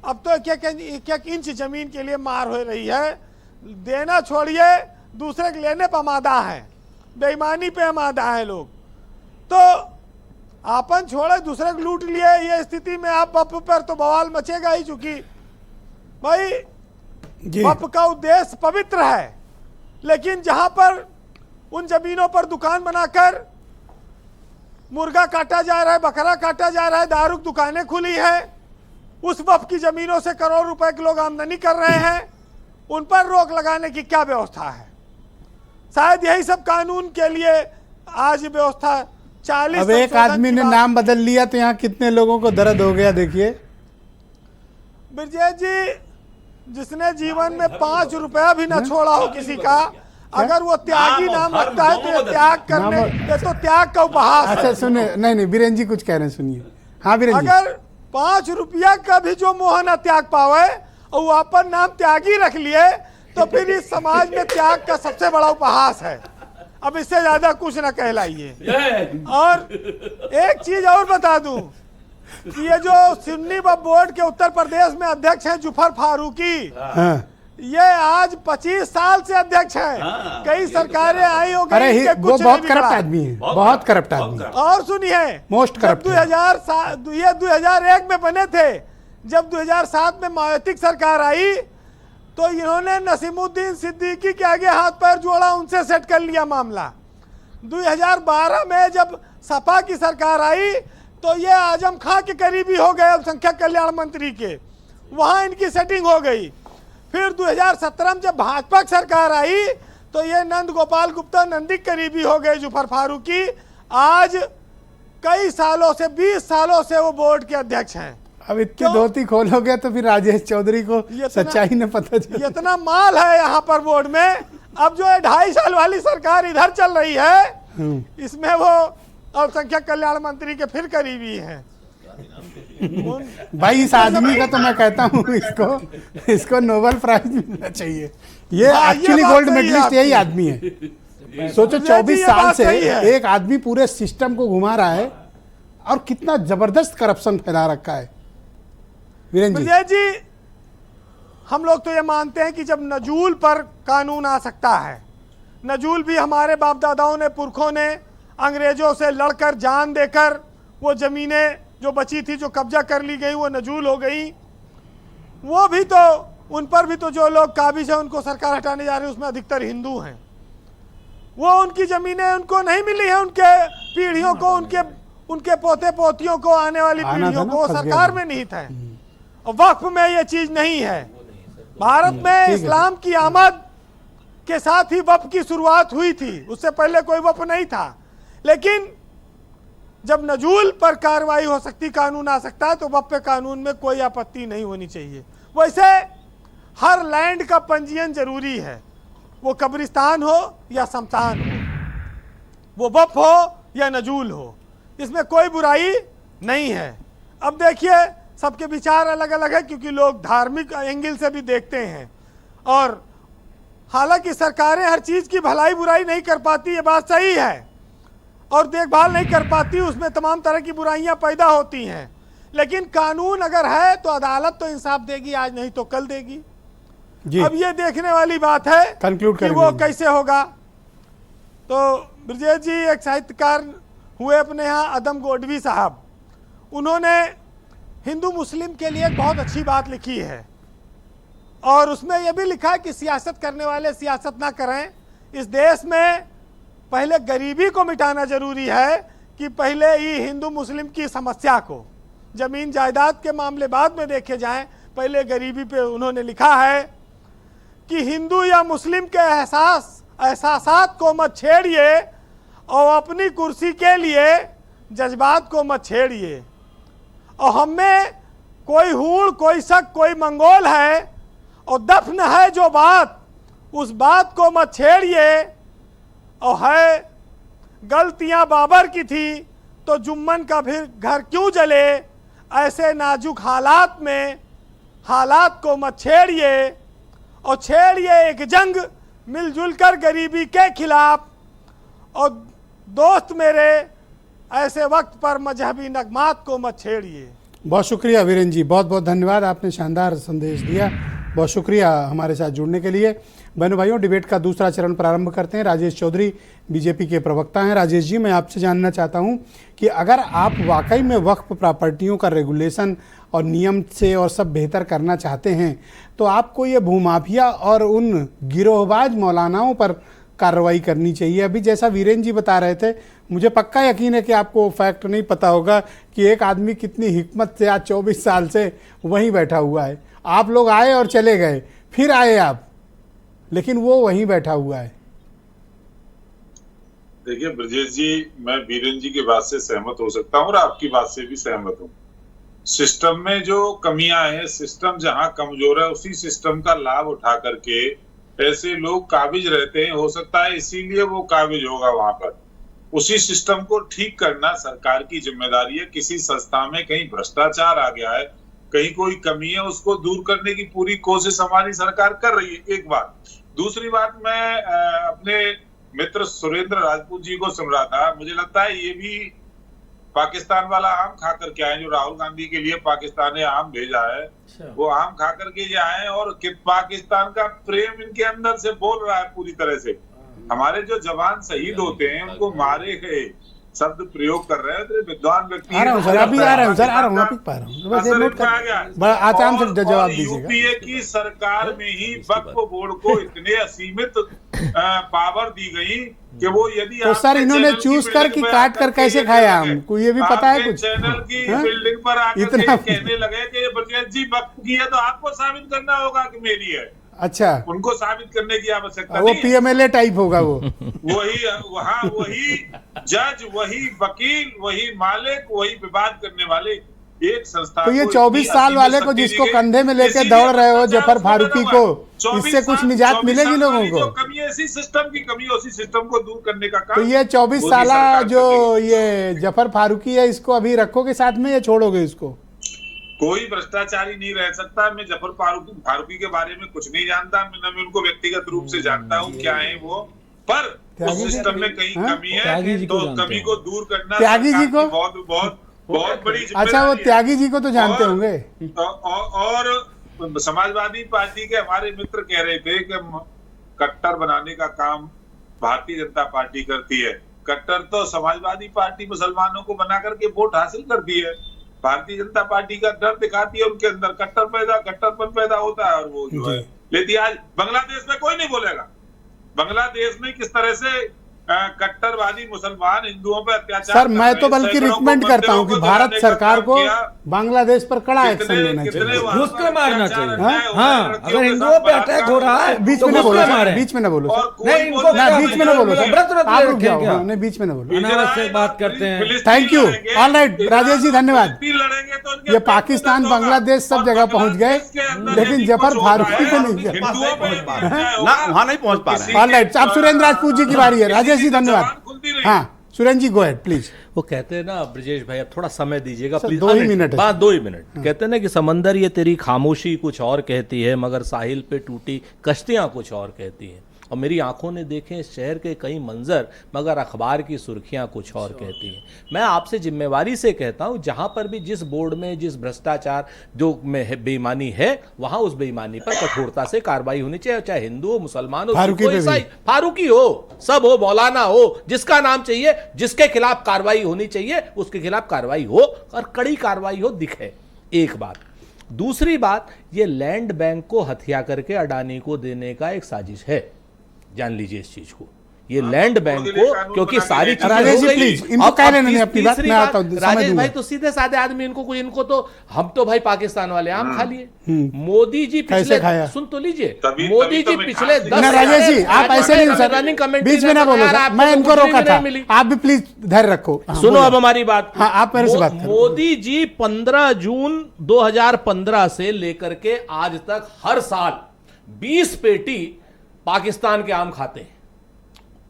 अब तो एक इंच ज़मीन के लिए मार हो रही है, देना छोड़िए दूसरे के लेने पर आमादा है, बेईमानी पे आमादा है लोग। तो आपन छोड़े दूसरे को लूट लिए, ये स्थिति में आप वक्फ पर तो बवाल मचेगा ही, चूंकि भाई वक्फ का उद्देश्य पवित्र है। लेकिन जहां पर उन जमीनों पर दुकान बनाकर मुर्गा काटा जा रहा है, बकरा काटा जा रहा है, दारू की दुकानें खुली है, उस वक्फ की जमीनों से करोड़ रुपए के लोग आमदनी कर रहे हैं, उन पर रोक लगाने की क्या व्यवस्था है? शायद यही सब कानून के लिए आज व्यवस्था 40। अब एक आदमी ने नाम बदल लिया तो यहाँ कितने लोगों को दर्द हो गया। देखिए ब्रजेश जी, जिसने जीवन में 5 रुपया भी ना छोड़ा हो किसी का, अगर वो त्यागी नाम रखता है तो ये त्याग करने, ये तो त्याग का उपहास है। अच्छा सुनिए, नहीं बीरेन जी कुछ कह रहे हैं, सुनिए। हाँ बीरेन जी, अगर 5 रुपया का भी जो मोह न त्याग पावे और वो अपन नाम त्यागी रख लिए, तो फिर इस समाज में त्याग का सबसे बड़ा उपहास है। अब इससे ज्यादा कुछ न कहलाइए। और एक चीज और बता दूं कि ये जो सुन्नी वक्फ बोर्ड के उत्तर प्रदेश में अध्यक्ष हैं जुफर फारूकी, ये आज 25 साल से अध्यक्ष है। कई सरकारें आई हो गई, अरे वो बहुत करप्ट आदमी है, बहुत करप्ट आदमी है। और सुनिए, मोस्ट करप्ट। 2001 में बने थे। जब 2007 में मायावती सरकार आई तो इन्होंने नसीमुद्दीन सिद्दीकी के आगे हाथ पैर जोड़ा, उनसे सेट कर लिया मामला। 2012 में जब सपा की सरकार आई तो ये आजम खां के करीबी हो गए, अल्पसंख्यक कल्याण मंत्री के, वहां इनकी सेटिंग हो गई। फिर 2017 में जब भाजपा की सरकार आई तो ये नंद गोपाल गुप्ता नंदी करीबी हो गए जुफर फारूकी। आज कई सालों से, 20 सालों से वो बोर्ड के अध्यक्ष हैं। अब इतनी धोती खोलोगे तो फिर राजेश चौधरी को सच्चाई न पता चले। इतना माल है यहाँ पर बोर्ड में। अब जो 2.5 साल वाली सरकार इधर चल रही है, इसमें वो अल्पसंख्यक कल्याण मंत्री के फिर करीबी हैं। भाई इस आदमी का तो मैं कहता हूँ इसको नोबेल प्राइज मिलना चाहिए। ये एक्चुअली गोल्ड मेडलिस्ट यही आदमी है। सोचो 24 साल से एक आदमी पूरे सिस्टम को घुमा रहा है और कितना जबरदस्त करप्शन फैला रखा है। विजय जी, हम लोग तो ये मानते हैं कि जब नजूल पर कानून आ सकता है, नजूल भी हमारे बाप दादाओं ने, पुरखों ने अंग्रेजों से लड़कर जान देकर वो जमीनें जो बची थी, जो कब्जा कर ली गई, वो नजूल हो गई। वो भी तो, उन पर भी तो जो लोग काबिज है उनको सरकार हटाने जा रही है, उसमें अधिकतर हिंदू हैं। वो उनकी जमीनें उनको नहीं मिली है, उनके पीढ़ियों को, उनके पोते पोतियों को, आने वाली पीढ़ियों को सरकार में निहित है। और वक्फ में ये चीज नहीं है। भारत में इस्लाम की आमद के साथ ही वक्फ की शुरुआत हुई थी, उससे पहले कोई वक्फ नहीं था। लेकिन जब नजूल पर कार्रवाई हो सकती, कानून आ सकता है, तो वक्फ पे कानून में कोई आपत्ति नहीं होनी चाहिए। वैसे हर लैंड का पंजीयन जरूरी है, वो कब्रिस्तान हो या शमशान हो, वो वक्फ हो या नजूल हो, इसमें कोई बुराई नहीं है। अब देखिए, सबके विचार अलग अलग है, क्योंकि लोग धार्मिक एंगल से भी देखते हैं। और हालांकि सरकारें हर चीज़ की भलाई बुराई नहीं कर पाती, ये बात सही है, और देखभाल नहीं कर पाती, उसमें तमाम तरह की बुराइयां पैदा होती हैं। लेकिन कानून अगर है तो अदालत तो इंसाफ देगी, आज नहीं तो कल देगी। अब ये देखने वाली बात है कि वो कैसे होगा। तो ब्रजेश जी एक साहित्यकार हुए अपने यहाँ, अदम गोडवी साहब, उन्होंने हिंदू मुस्लिम के लिए एक बहुत अच्छी बात लिखी है, और उसमें यह भी लिखा है कि सियासत करने वाले सियासत ना करें। इस देश में पहले गरीबी को मिटाना जरूरी है, कि पहले ही हिंदू मुस्लिम की समस्या को, जमीन जायदाद के मामले बाद में देखे जाएं, पहले गरीबी पे उन्होंने लिखा है कि हिंदू या मुस्लिम के एहसासात को मत छेड़िए और अपनी कुर्सी के लिए जज्बात को मत छेड़िए। और हम में कोई हूड़, कोई शक, कोई मंगोल है, और दफन है जो बात, उस बात को मत छेड़िए। और है गलतियां बाबर की थी तो जुम्मन का भी घर क्यों जले, ऐसे नाजुक हालात में हालात को मत छेड़िए, और छेड़िए एक जंग मिलजुल कर गरीबी के खिलाफ। और दोस्त मेरे, ऐसे वक्त पर मजहबी नगमात को मत छेड़िए। बहुत शुक्रिया वीरेन जी, बहुत बहुत धन्यवाद, आपने शानदार संदेश दिया। बहुत शुक्रिया हमारे साथ जुड़ने के लिए। बहनों भाइयों, डिबेट का दूसरा चरण प्रारंभ करते हैं। राजेश चौधरी बीजेपी के प्रवक्ता हैं। राजेश जी, मैं आपसे जानना चाहता हूं कि अगर आप वाकई में वक्फ प्रॉपर्टियों का रेगुलेशन और नियम से और सब बेहतर करना चाहते हैं, तो आपको ये भूमाफिया और उन गिरोहबाज मौलानाओं पर कार्रवाई करनी चाहिए। अभी जैसा वीरेन जी बता रहे थे, मुझे पक्का यकीन है कि आपको फैक्ट नहीं पता होगा कि एक आदमी कितनी हिकमत से आज 24 साल से वहीं बैठा हुआ है। आप लोग आए और चले गए, फिर आए आप, लेकिन वो वहीं बैठा हुआ है। देखिए ब्रजेश जी, मैं वीरेन जी की बात से सहमत हो सकता हूँ और आपकी बात से भी सहमत हूँ। सिस्टम में जो कमियां हैं, सिस्टम जहां कमजोर है उसी सिस्टम का लाभ उठा करके ऐसे लोग काबिज रहते हैं। हो सकता है इसीलिए वो काबिज होगा वहां पर। उसी सिस्टम को ठीक करना सरकार की जिम्मेदारी है। किसी संस्था में कहीं भ्रष्टाचार आ गया है, कहीं कोई कमी है, उसको दूर करने की पूरी कोशिश हमारी सरकार कर रही है। एक बात। दूसरी बात, मैं अपने मित्र सुरेंद्र राजपूत जी को सुन रहा था। मुझे लगता है ये भी पाकिस्तान वाला आम खा करके आए, जो राहुल गांधी के लिए पाकिस्तान ने आम भेजा है, वो आम खा करके ये आए और पाकिस्तान का प्रेम इनके अंदर से बोल रहा है पूरी तरह से। हमारे जो जवान शहीद होते हैं उनको मारे गए शब्द प्रयोग कर रहे हैं, तो विद्वान व्यक्ति आ रहा हूँ सर, अभी आ रहा हूँ सर, आ रहा हूँ, आप पा रहा हूँ, बस ये नोट कर आराम से जवाब दीजिएगा। यूपीए की सरकार में ही वक्फ बोर्ड को इतने असीमित पावर दी गई कि वो यदि तो सर इन्होंने चूज कर कि काट कर कैसे खाया आम को, ये भी पता है कुछ? चैनल की बिल्डिंग पर आकर इतना कहने लगे कि ये ब्रजेश जी वक्फ की है, तो आपको साबित करना होगा कि मेरी है। अच्छा, उनको साबित करने की आवश्यकता वो नहीं है। पीएमएलए टाइप होगा वो। वही वहाँ वही जज, वही वकील, वही मालिक, वही विवाद करने वाले एक संस्था। तो ये 24 साल वाले को जिसको कंधे में लेके दौड़ रहे हो जफर फारूकी को, इससे कुछ निजात मिलेगी लोगों को? कमी है इसी सिस्टम की, कमी उसी सिस्टम को दूर करने का काम। तो ये 24 साला जो ये जफर फारूकी है, इसको अभी रखोगे साथ में या छोड़ोगे इसको? कोई भ्रष्टाचारी नहीं रह सकता। मैं जफर फारूकी के बारे में कुछ नहीं जानता, मैं उनको व्यक्तिगत रूप से जानता हूँ क्या है वो, पर उस सिस्टम में कहीं कमी है तो कमी को दूर करना त्यागी जी को बहुत बड़ी। अच्छा, वो त्यागी जी को तो जानते होंगे। और समाजवादी पार्टी के हमारे मित्र कह रहे थे कि कट्टर बनाने का काम भारतीय जनता पार्टी करती है। कट्टर तो समाजवादी पार्टी मुसलमानों को बना करके वोट हासिल करती है। भारतीय जनता पार्टी का डर दिखाती है, उनके अंदर कट्टरपन पैदा होता है और वो जो है लेती। आज बांग्लादेश में कोई नहीं बोलेगा बांग्लादेश में किस तरह से कट्टरवादी मुसलमान हिंदुओं पर अत्याचार। सर मैं तो बल्कि रिकमेंड करता हूँ कि भारत सरकार को बांग्लादेश पर कड़ा एक्शन लेना चाहिए, घुस के मारना चाहिए। हाँ, अगर हिंदुओं पे अटैक हो रहा है बीच में न बोलो, बीच में न बोलो, नहीं इनको बीच में न बोलो, आप रुक जाओ, नहीं बीच में न बोलो, अनावश्यक बात करते हैं। Thank you, all right Rajesh ji, धन्यवाद। ये पाकिस्तान बांग्लादेश सब जगह पहुंच गए, लेकिन जफर फारूकी को नहीं गए, वहां नहीं पहुंच पा रहे। ऑल राइट, अब सुरेंद्र राजपूत जी की बारी है। राजेश जी धन्यवाद। हाँ सुरेंद्र जी, गो अहेड प्लीज। वो कहते हैं ना ब्रजेश भाई, अब थोड़ा समय दीजिएगा प्लीज। 2 ही मिनट, बात 2 ही मिनट। कहते हैं ना कि समंदर ये तेरी खामोशी कुछ और कहती है, मगर साहिल पे टूटी कश्तियां कुछ और कहती हैं। और मेरी आंखों ने देखे शहर के कई मंजर, मगर अखबार की सुर्खियां कुछ और कहती हैं। मैं आपसे जिम्मेवारी से कहता हूं, जहां पर भी जिस बोर्ड में जिस भ्रष्टाचार जो में बेईमानी है, वहां उस बेईमानी पर कठोरता से कार्रवाई होनी चाहिए, चाहे हिंदू हो, मुसलमान हो, फारूकी हो, सब हो, मौलाना हो, जिसका नाम चाहिए, जिसके खिलाफ कार्रवाई होनी चाहिए उसके खिलाफ कार्रवाई हो और कड़ी कार्रवाई हो, दिखे। एक बात। दूसरी बात, ये लैंड बैंक को हथिया करके अडानी को देने का एक साजिश है, जान लीजिए इस चीज को। ये लैंड बैंक को, क्योंकि सारी चीजें राजेश जी प्लीज इनको कह लेने नहीं अपनी बात, मैं आता हूं, राजेश भाई तो सीधे साधे आदमी, इनको तो हम तो भाई पाकिस्तान वाले आम खा लिए। मोदी जी पिछले, सुन तो लीजिए, मोदी जी पिछले 10। राजेश जी आप ऐसे नहीं सर, बीच में ना बोलो, मैं इनको रोका था, आप भी प्लीज धैर्य रखो। सुनो अब हमारी बात। हाँ, आप मेरे से बात करो। मोदी जी 15 जून 2015 से लेकर के आज तक हर साल 20 पेटी पाकिस्तान के आम खाते हैं।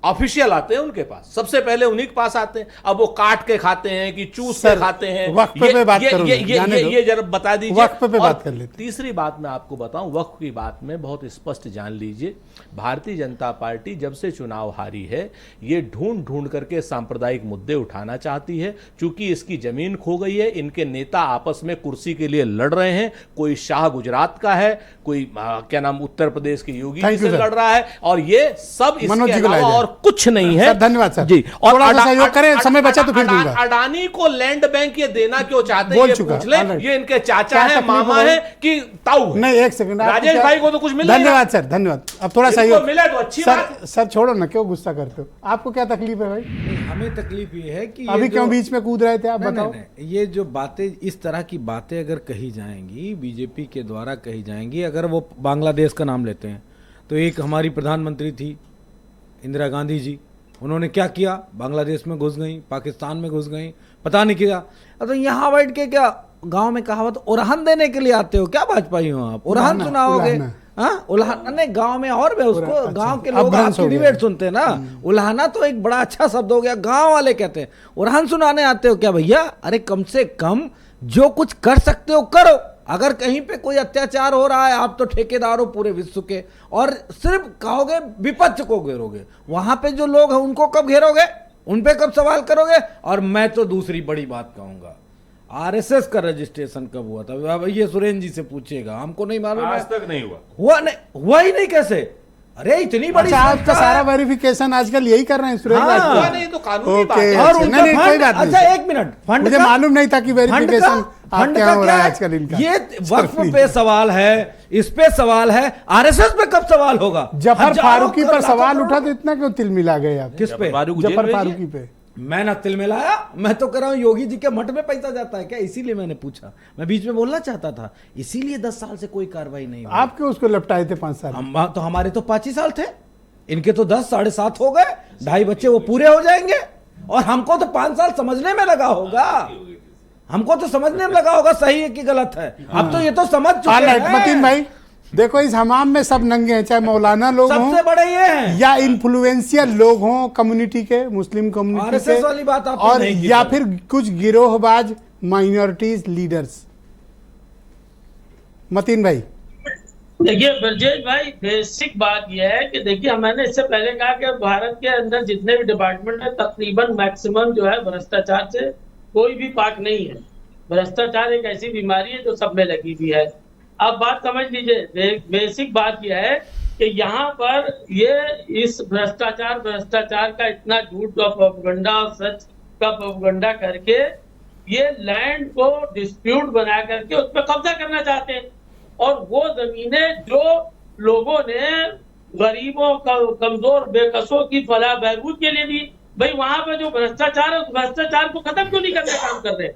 ऑफिशियल आते हैं उनके पास, सबसे पहले उन्हीं के पास आते हैं। अब वो काट के खाते हैं कि चूस के खाते हैं, वक्फ पे बात करो, ये जरा बता दीजिए। वक्फ पे बात कर लेते। तीसरी बात मैं आपको बताऊं, वक्फ की बात में बहुत स्पष्ट जान लीजिए, भारतीय जनता पार्टी जब से चुनाव हारी है, ये ढूंढ करके सांप्रदायिक मुद्दे उठाना चाहती है। चूंकि इसकी जमीन खो गई है, इनके नेता आपस में कुर्सी के लिए लड़ रहे हैं। कोई शाह गुजरात का है, कोई क्या नाम उत्तर प्रदेश के योगी जी से लड़ रहा है, और ये सब इसके अलावा और कुछ नहीं है। धन्यवाद सर जी। और सहयोग करें, समय बचा तो फिर दूंगा। अडानी को लैंड बैंक ये देना क्यों चाहते हैं, ये पूछ ले। ये इनके चाचा है, मामा है कि ताऊ? नहीं, एक सेकंड, राजेश भाई को तो कुछ मिल। धन्यवाद सर, धन्यवाद। अब थोड़ा सहयोग मिले तो अच्छी बात। सर छोड़ो ना, क्यों गुस्सा करते हो? आपको क्या तकलीफ है भाई? हमें तकलीफ ये है कि अभी क्यों बीच में कूद रहे थे आप, बताओ। ये जो बातें, इस तरह की बातें अगर कही जाएंगी, बीजेपी के द्वारा कही जाएंगी, अगर वो बांग्लादेश का नाम लेते हैं, तो एक हमारी प्रधानमंत्री थी इंदिरा गांधी जी, उन्होंने क्या किया? बांग्लादेश में घुस गई, पाकिस्तान में घुस गई, पता नहीं किया। तो यहाँ बैठ के क्या गांव में कहावत, उरहन देने के लिए आते हो क्या भाजपाई हो आप? उरहन सुनाओगे? हाँ, उल्हाना नहीं, गांव में और भी उसको गांव के लोग आपकी डिबेट सुनते हैं ना। उल्हाना तो एक बड़ा अच्छा शब्द हो गया, गांव वाले कहते हैं। उरहन सुनाने आते हो क्या भैया? अरे कम से कम जो कुछ कर सकते हो करो। अगर कहीं पे कोई अत्याचार हो रहा है, आप तो ठेकेदार हो पूरे विश्व के, और सिर्फ कहोगे विपक्ष को घेरोगे, वहां पे जो लोग हैं उनको कब घेरोगे? उन पे कब सवाल करोगे? और मैं तो दूसरी बड़ी बात कहूंगा, आरएसएस का रजिस्ट्रेशन कब हुआ था? ये सुरेंद्र जी से पूछिएगा, हमको नहीं मालूम। आज तक नहीं हुआ ही नहीं कैसे? अरे इतनी बड़ी आपका सारा वेरिफिकेशन आजकल यही कर रहे हैं सुरेश भाई? नहीं तो कानूनी बात है। और नहीं, नहीं, कोई बात नहीं। अच्छा एक मिनट, फंड मुझे मालूम नहीं था कि वेरिफिकेशन फंड क्या हो रहा है है आजकल इनका। ये वक्फ पे सवाल है, इस पे सवाल है, आरएसएस पे कब सवाल होगा? जफर फारूकी पर सवाल उठा तो इतना क्यों तिल मिला गए आप? किस पे? जफर फारूकी पे। मैं ना तिल मिलाया, मैं तो कह रहा हूं योगी जी के मठ में पैसा जाता है क्या? इसीलिए मैंने पूछा, मैं बीच में बोलना चाहता था। इसीलिए 10 साल से कोई कार्रवाई नहीं हुई। आप क्यों उसको लपटाए थे 5 साल? तो हमारे तो 5 ही साल थे, इनके तो 10 साढ़े 7 हो गए, 2.5 बच्चे वो पूरे हो जाएंगे। और हमको तो 5 साल समझने में लगा होगा, हमको तो समझने में लगा होगा सही है कि गलत है। अब तो ये तो समझ चुके हैं। मतीन भाई देखो, इस हमाम में सब नंगे हैं, चाहे मौलाना लोग हों, सबसे बड़े ये हैं, या इन्फ्लुएंशियल लोग हों कम्युनिटी के, मुस्लिम कम्युनिटी के, वाली बात और या फिर कुछ गिरोहबाज माइनॉरिटीज लीडर्स। मतीन भाई देखिए ब्रजेश भाई, बेसिक बात यह है कि देखिए, मैंने इससे पहले कहा कि भारत के अंदर जितने भी डिपार्टमेंट है तकरीबन मैक्सिमम जो है भ्रष्टाचार से कोई भी पाक नहीं है। भ्रष्टाचार एक ऐसी बीमारी है जो सब में लगी हुई है। अब बात समझ लीजिए, बेसिक बात यह है कि यहाँ पर ये इस भ्रष्टाचार का इतना झूठ का प्रोपगंडा और सच का प्रोपगंडा करके ये लैंड को डिस्प्यूट बना करके उस पर कब्जा करना चाहते हैं। और वो जमीनें जो लोगों ने गरीबों, कमजोर, बेकसों की फलाह बहबूद के लिए दी, भाई वहां पर जो भ्रष्टाचार है उस भ्रष्टाचार को खत्म क्यों नहीं करने का काम कर रहे?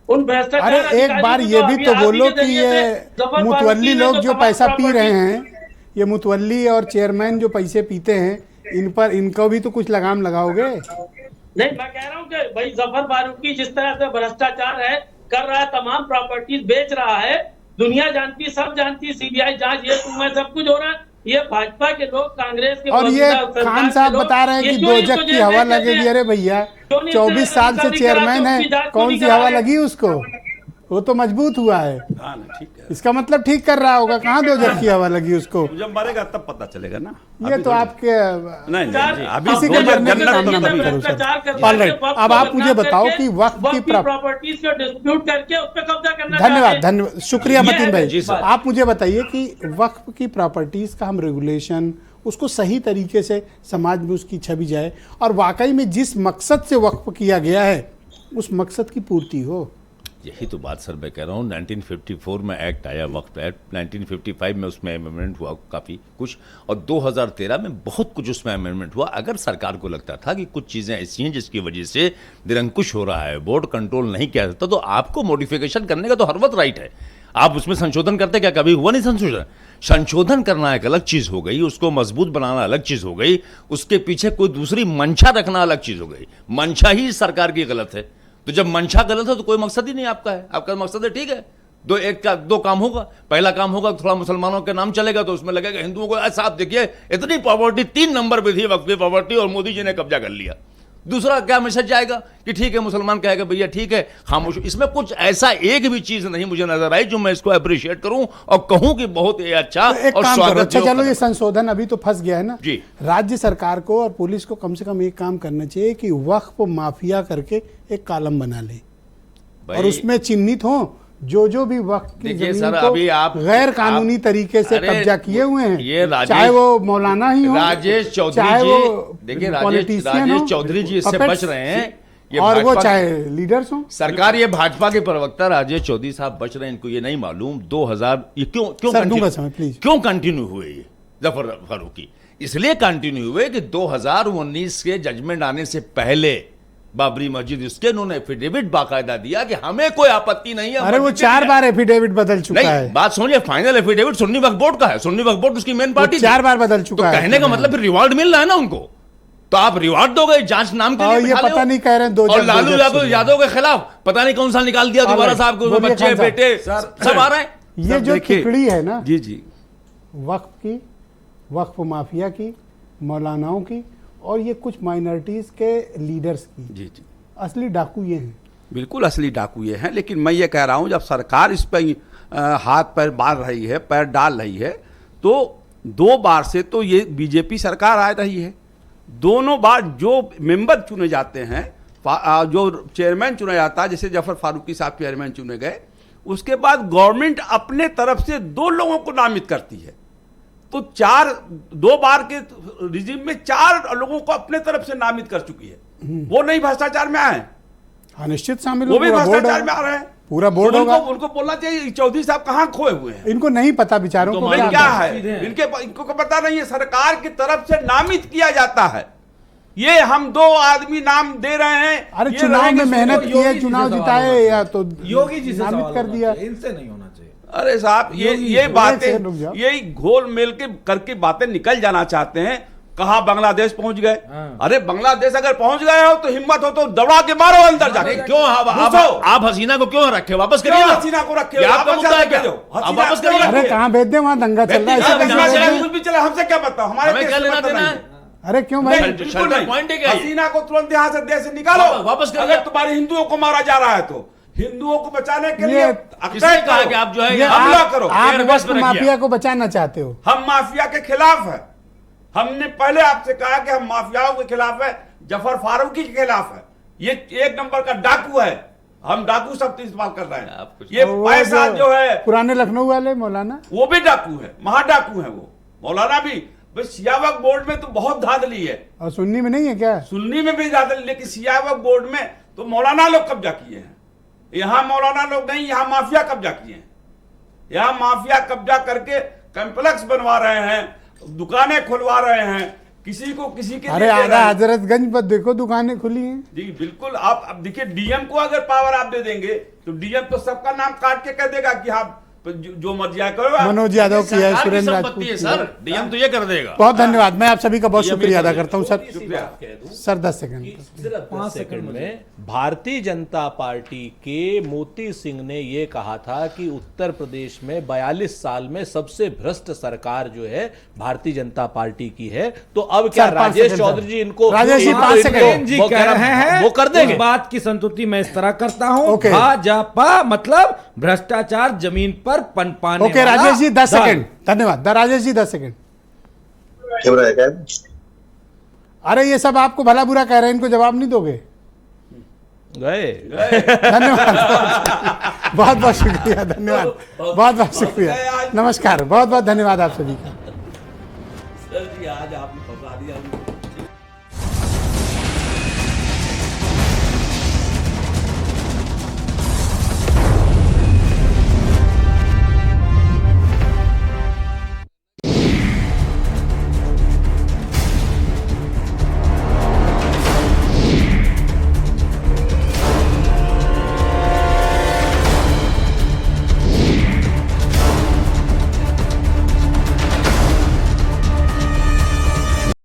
उन भ्रष्टाचार, अरे एक बार ये भी तो बोलो कि ये मुतवल्ली लोग जो पैसा पी रहे हैं, ये मुतवल्ली और चेयरमैन जो पैसे पीते हैं, इन पर इनको भी तो कुछ लगाम लगाओगे? नहीं, मैं कह रहा हूँ कि भाई जफर फारूकी जिस तरह से भ्रष्टाचार है कर रहा है, तमाम प्रॉपर्टीज बेच रहा है, दुनिया जानती, सब जानती, सीबीआई जांच, ये तुम्हें सब कुछ हो रहा है। ये भाजपा के लोग, कांग्रेस के, और ये खान साहब बता रहे हैं कि 2 जग की हवा लगेगी। अरे भैया 24 साल से चेयरमैन है, कौन सी हवा लगी उसको? वो तो मजबूत हुआ है। ठीक है, इसका मतलब ठीक कर रहा होगा। कहाँ 2 जग की हवा लगी उसको? जब मरेगा तब पता चलेगा ना। ये तो आपके नहीं, अभी किसी के मरने की कामना मत करो सर। ऑलराइट, अब आप मुझे बताओ कि वक्त की प्रॉपर्टीज को डिस्प्यूट करके उस पर कब्जा करना। धन्यवाद, शुक्रिया मतीन भाई। आप मुझे बताइए कि वक्फ की प्रॉपर्टीज का हम रेगुलेशन, उसको सही तरीके से समाज में उसकी छवि जाए और वाकई में जिस मकसद से वक्फ किया गया है उस मकसद की पूर्ति हो। यही तो बात सर मैं कह रहा हूँ। 1954 में एक्ट आया, वक्फ एक्ट, 1955 में उसमें अमेंडमेंट हुआ काफ़ी कुछ, और 2013 में बहुत कुछ उसमें अमेंडमेंट हुआ। अगर सरकार को लगता था कि कुछ चीज़ें ऐसी हैं जिसकी वजह से निरंकुश हो रहा है, बोर्ड कंट्रोल नहीं किया जाता, तो आपको मॉडिफिकेशन करने का तो हर वक्त राइट है। आप उसमें संशोधन करते, क्या कभी हुआ नहीं संशोधन? संशोधन करना एक अलग चीज़ हो गई, उसको मजबूत बनाना अलग चीज़ हो गई, उसके पीछे कोई दूसरी मंशा रखना अलग चीज़ हो गई। मंशा ही सरकार की गलत है। तो जब मंशा गलत है तो कोई मकसद ही नहीं आपका है। आपका मकसद है ठीक है, दो काम होगा। पहला काम होगा थोड़ा मुसलमानों के नाम चलेगा तो उसमें लगेगा हिंदुओं को। ऐसा आप देखिए, इतनी प्रॉपर्टी 3 नंबर पे थी वक्फ की प्रॉपर्टी और मोदी जी ने कब्जा कर लिया। दूसरा क्या मैसेज जाएगा कि ठीक है, मुसलमान कहेगा भैया ठीक है खामोश। इसमें कुछ ऐसा एक भी चीज नहीं मुझे नजर आई जो मैं इसको अप्रिशिएट करूं और कहूं कि बहुत ही अच्छा तो और स्वागत। अच्छा चलो, ये संशोधन अभी तो फंस गया है ना जी। राज्य सरकार को और पुलिस को कम से कम एक काम करना चाहिए कि वक्फ माफिया करके एक कॉलम बना ले और उसमें चिन्हित हो जो भी वक्त की जमीन को अभी आप गैर कानूनी तरीके से कब्जा किए हुए हैं, ये चाहे वो मौलाना ही हो, राजेश चौधरी जी, देखिए राजेश चौधरी जी इससे बच रहे हैं, और वो चाहे लीडर्स हो। सरकार, ये भाजपा के प्रवक्ता राजेश चौधरी साहब बच रहे हैं, इनको ये नहीं मालूम 2000 ये क्यों कंटिन्यू हुए ये जफर फारूकी? इसलिए कंटिन्यू हुए कि 2019 के जजमेंट आने से पहले बाबरी मस्जिद उसके उन्होंने एफिडेविट बाकायदा दिया कि हमें कोई आपत्ति नहीं है। अरे वो 4 बार एफिडेविट बदल चुका है। बात सुनिए, फाइनल एफिडेविट सुन्नी वक्फ बोर्ड का है। सुन्नी वक्फ बोर्ड उसकी मेन पार्टी 4 बार बदल चुका है। कहने का मतलब फिर रिवॉर्ड मिल रहा है ना उनको। तो आप रिवॉर्ड दोगे जांच नाम के और लिए ये बिठा पता लो। नहीं कह रहे हैं दो और जज, लालू दो जज यादव के खिलाफ पता नहीं कौन सा निकाल दिया दोबारा साहब को, बोलिए बच्चे खान साहब। बेटे सब आ रहे हैं। ये जो देखिए, खिचड़ी है ना जी जी, वक्फ की, वक्फ माफिया की, मौलानाओं की और ये कुछ माइनॉरिटीज के लीडर्स की, जी जी, असली डाकू ये हैं। बिल्कुल असली डाकू ये हैं। लेकिन मैं ये कह रहा हूँ, जब सरकार इस पर हाथ पैर मार रही है, पैर डाल रही है, तो 2 बार से तो ये बीजेपी सरकार आ रही है। दोनों बार जो मेंबर चुने जाते हैं, जो चेयरमैन चुना जाता है, जैसे जफर फारूकी साहब चेयरमैन चुने गए, उसके बाद गवर्नमेंट अपने तरफ से 2 लोगों को नामित करती है। तो 2 बार के रिजिम में 4 लोगों को अपने तरफ से नामित कर चुकी है। वो नहीं भ्रष्टाचार में आए, हाँ निश्चित शामिल वो भी पूरा बोर्ड भ्रष्टाचार होगा। में आ रहे हैं। पूरा बोर्ड तो होगा। उनको बोलना चाहिए चौधरी साहब कहाँ खोए हुए हैं, इनको नहीं पता बेचारों को भाई क्या है, इनको पता नहीं है। सरकार की तरफ से नामित किया जाता है। ये हम 2 आदमी नाम दे रहे हैं। अरे ये चुनाव रहेंगे में मेहनत योगी की है, जी चुनाव से जिताए सवाल या तो योगी जी से नामित सवाल कर होना दिया। चाहिए, इनसे नहीं होना चाहिए। अरे साहब, ये एक बातें, सेकंड रुक जाओ। यही घोल मेल के करके बातें निकल जाना चाहते हैं। कहा बांग्लादेश पहुंच गए। अरे बांग्लादेश अगर पहुंच गए हो तो हिम्मत हो तो दौड़ा के मारो अंदर जाके। क्यों आप हसीना को क्यों रखे, वापस करिए क्यों ना। हसीना को रखे ये हो? आपका वापस मुद्दा है जाके क्या? भेजो। आप हसीना वापस क्यों करिए। रखे अरे हो? कहाँ भेज दे, वहां दंगा चल रहा है, ऐसे आप कैसे कहाँ भेज से दें? कुछ भी चले, हमसे क्या पता, हमारे हमें देश क्या से लेना मतलब देना नहीं है? है। अरे क्यों नहीं, भाई? बिल्कुल शर्टर नहीं। पॉइंट है क्या ये? हसीना को तुरंत यहाँ से देश से निकालो। वापस करिए। अगर तुम्हारे हिंदुओं को मारा जा रहा है तो हिंदुओं को बचाने के लिए किसने कहा कि आप जो है ये हमला करो। आप एयरबेस वक्त पे रखिए। माफिया को बचाना चाहते हो। हम माफिया के खिलाफ है। हमने पहले आपसे कहा कि हम माफियाओं के खिलाफ है, जफर फारूकी के खिलाफ है। ये 1 नंबर का डाकू है। हम डाकू शब्द इस्तेमाल कर रहे हैं। ये वो पैसा जो है, पुराने लखनऊ वाले मौलाना, वो भी डाकू है, महाडाकू है वो। मौलाना भी शिया वक्फ बोर्ड में तो बहुत धांधली है। और सुन्नी में नहीं है क्या? सुन्नी में भी धांधली, लेकिन शिया वक्फ बोर्ड में तो मौलाना लोग कब्जा किए हैं। यहाँ मौलाना लोग नहीं, यहाँ माफिया कब्जा किए हैं। यहाँ माफिया कब्जा करके कॉम्प्लेक्स बनवा रहे हैं, दुकानें खुलवा रहे हैं, किसी को किसी के अरे लिए दे आधा रहे हैं। हजरतगंज पर देखो दुकानें खुली हैं। जी बिल्कुल। आप अब देखिए, डीएम को अगर पावर आप दे देंगे तो डीएम तो सबका नाम काट के कह देगा कि हाँ जो मर्जी आए करो। मनोज यादव की है, सरकार की सुरेंद्र राजपूत संपत्ति है की सर, है। डीएम तो ये कर देगा। बहुत धन्यवाद, मैं आप सभी का बहुत ये शुक्रिया अदा मेरी करता हूँ सर। Sir 10 second. सिर्फ 5 सेकंड में भारतीय जनता पार्टी के मोती सिंह ने यह कहा था कि उत्तर प्रदेश में 42 साल में सबसे भ्रष्ट सरकार जो है भारतीय जनता पार्टी की है। तो अब क्या सर, 5 राजेश सेकंड चौधरी जी इनको राजेश जी, 5 सेकंड जी कह रहे हैं, वो कर देंगे। उस बात की संतुष्टि मैं इस तरह करता हूं, ओके। भाजपा मतलब भ्रष्टाचार जमीन पर पनपाने ओके वाला राजेश जी 10 दल। सेकंड, धन्यवाद। राजेश जी 10 सेकंड। अरे ये सब आपको भला बुरा कह रहे हैं, इनको जवाब नहीं दोगे? गए धन्यवाद, बहुत बहुत शुक्रिया, धन्यवाद, बहुत बहुत शुक्रिया, नमस्कार, बहुत बहुत धन्यवाद आप सभी का। सर जी आज आपने फंसा दिया।